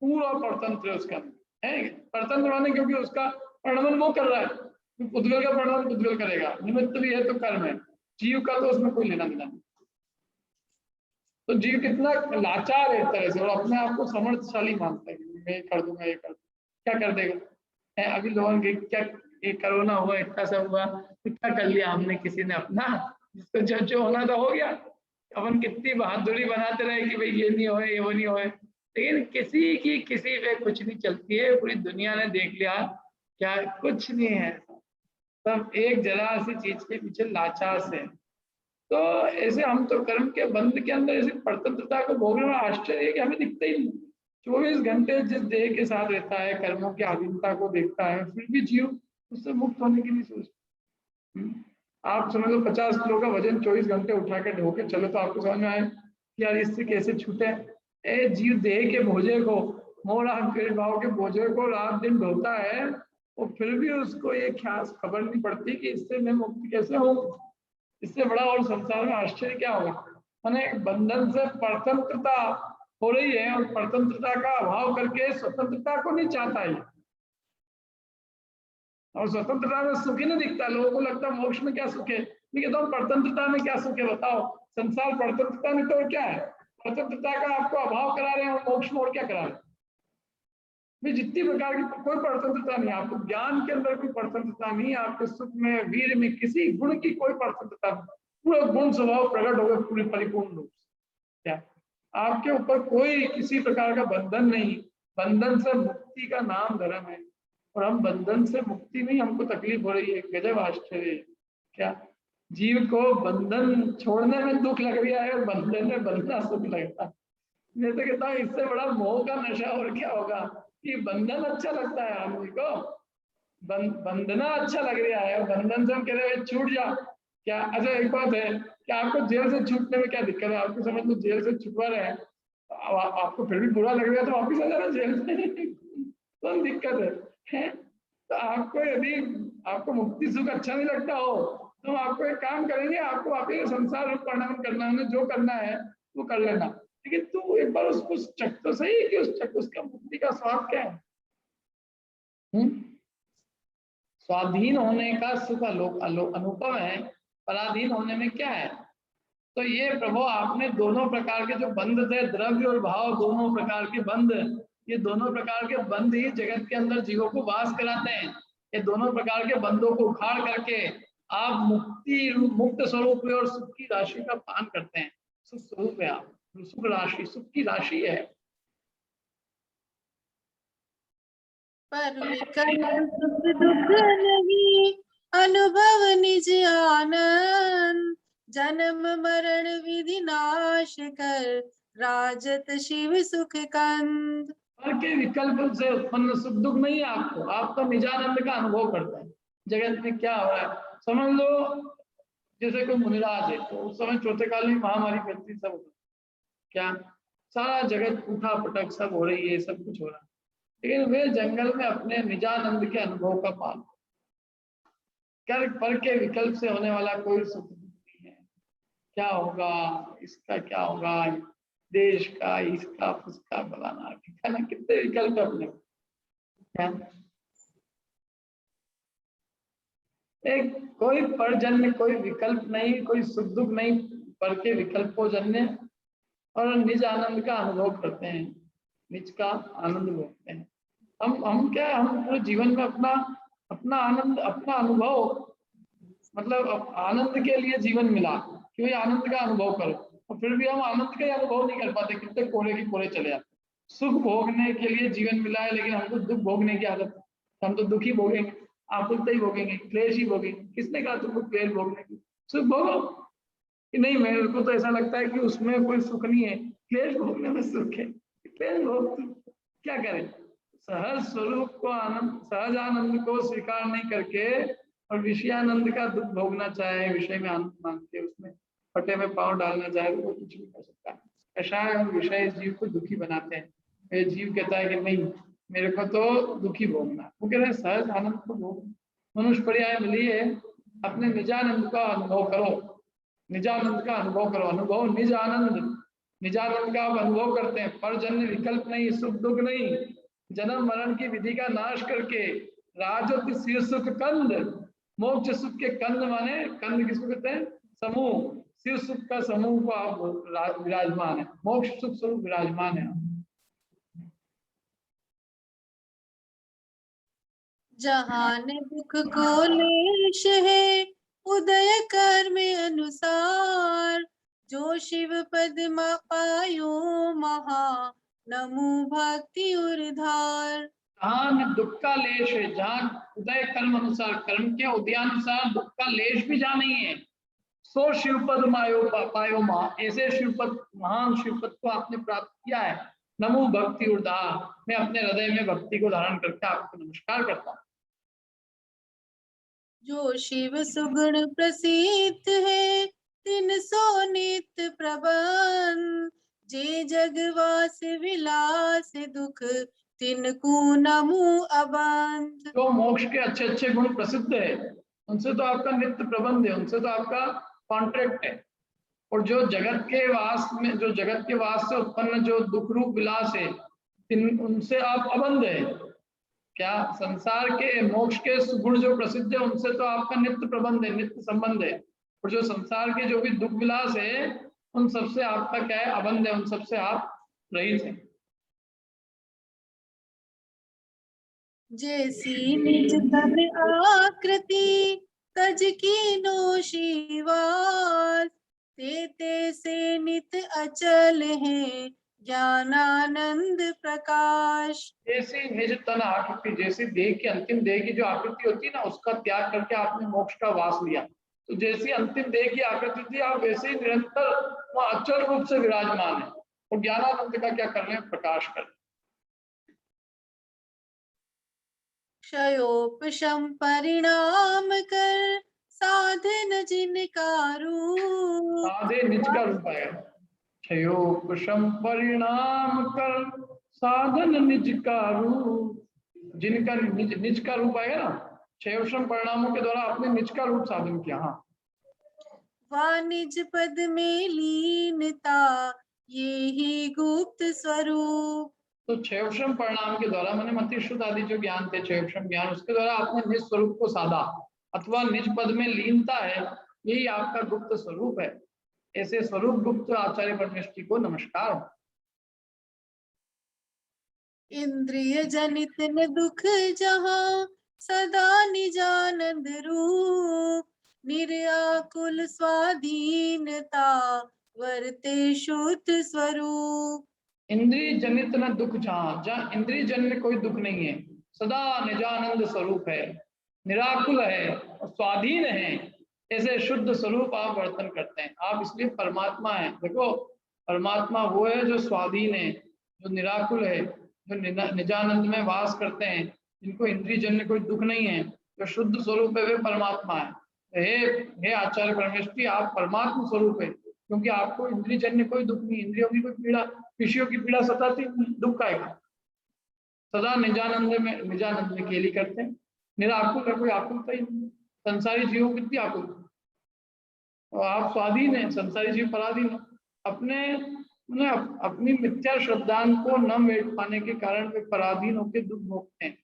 पूरा परतंत्र है उसका है। परतंत्र माने क्योंकि उसका परिणमन वो कर रहा है, उद्वेल का परिणाम उद्वेल करेगा, निमित्त भी है तो कर्म है, जीव का तो उसमें कोई लेना देना नहीं। तो जीव कितना लाचार है एक तरह से और अपने आप को समर्थशाली मानता है, मैं कर दूंगा ये कर दूंगा, क्या कर देगा है। अभी लोगों के क्या ये कोरोना हुआ इतना सब हुआ तो क्या कर लिया हमने, किसी ने अपना जिसको जो होना था हो गया। अपन कितनी बहादुरी बनाते रहे कि भाई ये नहीं होए ये वो नहीं होए, लेकिन किसी की किसी पे कुछ नहीं चलती है। पूरी दुनिया ने देख लिया क्या कुछ नहीं है, सब एक जरा सी चीज के पीछे लाचार से। तो ऐसे हम तो कर्म के बंध के अंदर ऐसी परतंत्रता को भोगने में आश्चर्य है कि हमें दिखता ही नहीं। 24 घंटे जिस देह के साथ रहता है कर्मों की अधीनता को देखता है, फिर भी जीव उससे मुक्त होने की नहीं सोचता। आप समझ लो 50 किलो का वजन 24 घंटे उठा के ढो के चलो तो आपको समझ में आए कि यार इससे कैसे छूटे। ए जीव देह के बोझे को, मोह भाव के बोझे को रात दिन ढोता है, और फिर भी उसको ये ख्यास खबर नहीं पड़ती कि इससे मैं मुक्त कैसे हूँ। इससे बड़ा और संसार में आश्चर्य क्या होगा। माने बंधन से परतंत्रता हो रही है और परतंत्रता का अभाव करके स्वतंत्रता को नहीं चाहता है, और स्वतंत्रता में सुख ही नहीं दिखता। लोगों को लगता है मोक्ष में क्या सुख है, मैं कहता हूँ परतंत्रता में क्या सुख है बताओ। संसार परतंत्रता में तो क्या है, परतंत्रता का आपको अभाव करा रहे हैं और मोक्ष में और क्या करा रहे हैं। जितनी प्रकार की कोई परतंत्रता नहीं, आपको ज्ञान के अंदर कोई परतंत्रता नहीं, आपके सुख में वीर में किसी गुण की कोई परतंत्रता नहीं, पूरा गुण स्वभाव प्रकट हो गए पूरी परिपूर्ण रूप से। क्या आपके ऊपर कोई किसी प्रकार का बंधन नहीं, बंधन से मुक्ति का नाम धर्म है, और हम बंधन से मुक्ति में हमको तकलीफ हो रही है। गजब आश्चर्य है। क्या जीव को बंधन छोड़ने में दुख लग रहा है और बंधन में बंधना सुख लगता है। मैं तो कहता हूँ इससे बड़ा मोह का नशा और क्या होगा कि बंधन अच्छा लगता है आदमी को, बंधना अच्छा लग रहा है, और बंधन से हम कह रहे हैं छूट जा। क्या अच्छा एक बात है कि आपको जेल से छूटने में क्या दिक्कत है, आपको समझ लो जेल से छुटवा रहे हैं, आपको फिर भी बुरा लग रहा है तो वापिस आ जाना जेल से तो दिक्कत है। तो आपको यदि आपको मुक्ति सुख अच्छा नहीं लगता हो तो आपको एक काम करेंगे, आपको वापिस संसार रूप परिणाम करना है, जो करना है वो कर लेना, लेकिन तू एक बार उसको चख तो सही कि उसका मुक्ति का स्वाद क्या है। स्वाधीन होने का सुख अनुपम है, पराधीन होने में क्या है। तो ये प्रभु आपने दोनों प्रकार के जो बंध थे, द्रव्य और भाव दोनों प्रकार के बंध, ये दोनों प्रकार के बंध ही जगत के अंदर जीवों को वास कराते हैं। ये दोनों प्रकार के बंधों को उखाड़ करके आप मुक्त स्वरूप और सुख की राशि का पान करते हैं। सुख स्वरूप है आप, सुख राशि, सुख की राशि है। पर विकल्प सुख दुख नहीं, अनुभव निज आनंद, जन्म मरण विधि नाश कर, राजत शिव सुख कंद। पर के विकल्प से उत्पन्न सुख दुख नहीं है आपको, आप तो निजानंद का अनुभव करते हैं। जगत में क्या हो रहा है समझ लो, जैसे कोई मुनिराज है तो उस समय चौथे काल में महामारी फैलती, सब होता क्या, सारा जगत उठा पटक सब हो रही है, सब कुछ हो रहा है, लेकिन वे जंगल में अपने निजानंद के अनुभव का पालन कर, पर के विकल्प से होने वाला कोई सुख नहीं है। क्या होगा, इसका क्या होगा, देश का, इसका, उसका, बनाना, ठिकाना, कितने विकल्प अपने क्या? एक कोई परजन्य, कोई विकल्प नहीं, कोई सुख दुख नहीं, पर के विकल्पों जन्य और निज आनंद का अनुभव करते हैं, निज का आनंद लेते हैं। हम क्या, हम पूरे जीवन में अपना आनंद, अपना अनुभव, मतलब आनंद के लिए जीवन मिला, क्यों आनंद का अनुभव करो, और फिर भी हम आनंद का अनुभव नहीं कर पाते, कितने कोड़े की कोड़े चले जाते। सुख भोगने के लिए जीवन मिला है, लेकिन हमको दुख भोगने की आदत, हम तो दुख ही भोगेंगे, आकुलता ही भोगेंगे, क्लेश ही भोगेंगे। किसने कहा तुमको क्लेश भोगने की, सुख भोगो कि नहीं। मेरे को तो ऐसा लगता है कि उसमें कोई सुख नहीं है, क्लेश भोगने में सुख है। क्लेश भोग क्या करें, सहज स्वरूप को आनंद, सहज आनंद को स्वीकार नहीं करके और विषयानंद का दुख भोगना चाहे, विषय में आनंद मांग के उसमें फटे में पांव डालना चाहे, वो कुछ भी कर सकता है। ऐसा हम विषय इस जीव को दुखी बनाते हैं। ये जीव कहता है कि नहीं मेरे को तो दुखी भोगना, वो कह रहे सहज आनंद को भोग। मनुष्य पर्याय मिली है, अपने निजानंद का अनुभव करो, निजानंद का अनुभव करो। अनुभव निज आनंद, निजानंद का आप अनुभव करते हैं। परजन्य विकल्प नहीं, सुख दुख नहीं, जन्म मरण की विधि का नाश करके राजत शिव सुख कंद, मोक्ष सुख के कंद माने, कंद किसको कहते हैं, समूह, शिव सुख का समूह को आप विराजमान है, मोक्ष सुख स्वरूप विराजमान है। जहान दुख को लेश है, उदय कर्म अनुसार, जो शिव पद पायो महा, नमो भक्ति उर्धार। जहां दुख का लेश है, जहां उदय कर्म अनुसार, कर्म के उदयानुसार दुख का लेश भी जहाँ नहीं है, सो शिवपद मायो पायो मां, ऐसे शिवपद, महान शिवपद को आपने प्राप्त किया है। नमो भक्ति उर्धार, मैं अपने हृदय में भक्ति को धारण करके आपको नमस्कार करता हूँ। जो शिव सुगुण प्रसिद्ध है, तिन सो नित्य प्रबंध, जे जगवास विलास दुख, तिनको नमो अबंध। जो मोक्ष के अच्छे अच्छे गुण प्रसिद्ध है, उनसे तो आपका नित्य प्रबंध है, उनसे तो आपका कॉन्ट्रैक्ट है। और जो जगत के वास में, जो जगत के वास से उत्पन्न जो दुख रूप विलास है, उनसे आप अबंध है। क्या संसार के मोक्ष के सुगुण जो प्रसिद्ध है, उनसे तो आपका नित्य प्रबंध है, नित्य संबंध है। और जो संसार के जो भी दुख विलास है, उन सबसे आपका क्या है, अबंध है, उन सबसे आप रहित हैं। जैसी निज तन आकृति, तज कीनो शिवास, ते से नित अचल है, ज्ञानानंद प्रकाश। जैसी निज तन आकृति, जैसी देह की, अंतिम देह की जो आकृति होती है ना, उसका त्याग करके आपने मोक्ष का वास लिया, तो जैसी अंतिम देह की आकृति थी, आप वैसे ही निरंतर वहां अचल रूप से विराजमान है। और ज्ञानानंद का क्या कर रहे हैं, प्रकाश कर रहे हैं। क्षयोपशम परिणाम कर, साधन जिनका रूप, साधे निज का रूप आएगा, क्षयोपशम परिणाम कर, साधन निज का रूप, जिनका निज का रूप आएगा ना, क्षयोपशम परिणामों के द्वारा आपने निज का रूप साधन किया। हाँ, वाणिज पद में लीनता, ये ही गुप्त स्वरूप। तो क्षयोपशम परिणाम के द्वारा, मैंने मति शुद्ध आदि जो ज्ञान थे, क्षयोपशम ज्ञान, उसके द्वारा आपने निज स्वरूप को साधा, अथवा निज पद में लीनता है, यही आपका गुप्त स्वरूप है। ऐसे स्वरूप गुप्त आचार्य परमेष्टि को नमस्कार हो। इंद्रिय जनित न दुख जहाँ सदा निजानंद रूप, निर्याकुल स्वाधीनता वर्ते शुद्ध स्वरूप। इंद्रिय जनित न दुख जहाँ, जहाँ इंद्रिय जन्य कोई दुख नहीं है, सदा निजानंद स्वरूप है, निराकुल है और स्वाधीन है, ऐसे शुद्ध स्वरूप आप वर्तन करते हैं। आप इसलिए परमात्मा हैं। देखो परमात्मा वो है जो स्वाधीन है, जो निराकुल है, जो निजानंद में वास करते हैं, जिनको इंद्रिय जन्य कोई दुख नहीं है, जो शुद्ध स्वरूप है वे परमात्मा है। हे आचार्य परमेष्टि, आप परमात्मा स्वरूप है, क्योंकि आपको इंद्रिय जन्य कोई दुख नहीं, इंद्रियों की कोई पीड़ा, विषयों की पीड़ा सताती, दुख आएगा। सदा निजानंद में केली करते हैं, निराकुल है, कोई आकुलता ही नहीं। संसारी जीवों की कितनी आकुल, और आप स्वाधीन है, संसारी जीव पराधीन है। अपनी मिथ्या श्रद्धान को न मेट पाने के कारण वे पराधीन होकर दुख भोगते हैं,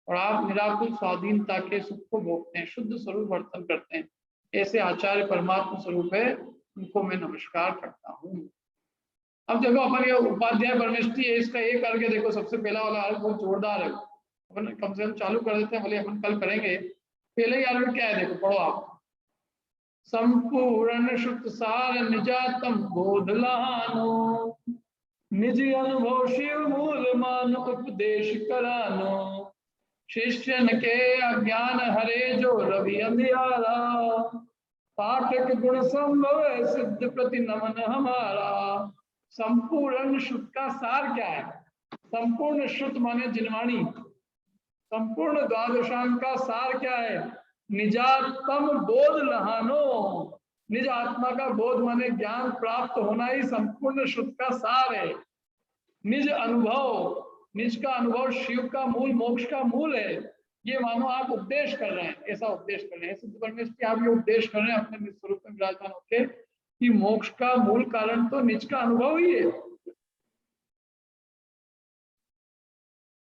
और आप निराकुल स्वाधीनता के सुख को भोगते हैं, शुद्ध स्वरूप वर्तन करते हैं। ऐसे आचार्य परमात्मा स्वरूप है, उनको मैं नमस्कार करता हूँ। अब देखो अपन ये उपाध्याय परमेष्टि है, इसका एक करके देखो, सबसे पहला वाला अर्थ बहुत जोरदार है, अपन कम से कम चालू कर देते हैं, बोले अपन कल करेंगे। पहले ही अर्थ क्या है, देखो पढ़ो आप। संपूर्ण शुद्ध सार निजातम बोध लहानो, निज अनुभव शिव मूल मान उपदेश करानो, शिष्यन के अज्ञान हरे जो रवि अंधियारा, पाठक गुण संभव सिद्ध प्रति नमन हमारा। संपूर्ण शुद्ध का सार क्या है? संपूर्ण शुद्ध माने जिनवाणी, संपूर्ण द्वादशांग का सार क्या है? निजात्म बोध लहानो, निज आत्मा का बोध माने ज्ञान प्राप्त होना ही संपूर्ण शुद्ध का सार है। निज अनुभव, निज का अनुभव शिव का मूल, मोक्ष का मूल है, ये मानो आप उपदेश कर रहे हैं, ऐसा उपदेश कर रहे हैं। सिद्ध परमेष्टि आप ये उपदेश कर रहे हैं अपने निज स्वरूप में विराजमान होकर कि मोक्ष का मूल कारण तो निज का अनुभव ही है।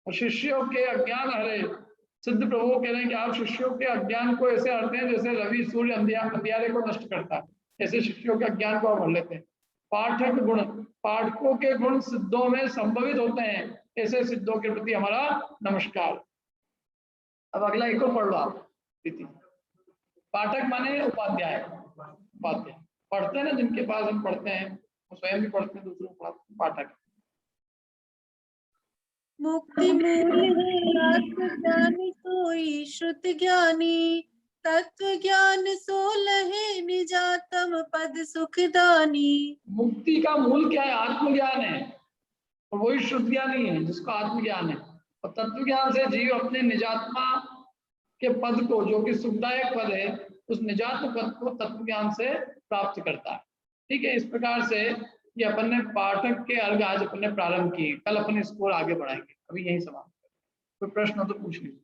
और शिष्यों के अज्ञान हरे, सिद्ध प्रभु कह रहे हैं कि आप शिष्यों के अज्ञान को ऐसे हरते हैं जैसे रवि सूर्य अंधियारे को नष्ट करता है, ऐसे शिष्यों के अज्ञान को आप हर लेते हैं। पाठक गुण, पाठकों के गुण सिद्धों में संभवित होते हैं, ऐसे सिद्धों के प्रति हमारा नमस्कार। अब अगला एक को पढ़ लो आप। पाठक माने उपाध्याय, उपाध्याय पढ़ते हैं ना, जिनके पास हम पढ़ते हैं, वो स्वयं भी पढ़ते हैं, दूसरों को पढ़ाते हैं, पाठक। मुक्ति मूल है आत्मज्ञान सोई श्रुत ज्ञानी, तत्व ज्ञान सोलहे निजातम पद सुखदानी। मुक्ति का मूल क्या है? आत्मज्ञान है, और वही शुद्ध ज्ञानी है जिसको आत्मज्ञान है। और तत्व ज्ञान से जीव अपने निजात्मा के पद को, जो कि सुखदायक पद है, उस निजात पद को तत्व ज्ञान से प्राप्त करता है। ठीक है, इस प्रकार से ये अपन ने पाठक के अर्घ आज अपन ने प्रारंभ किए, कल अपन इसको आगे बढ़ाएंगे। अभी यही समाप्त। कोई प्रश्न हो तो पूछ लीजिए।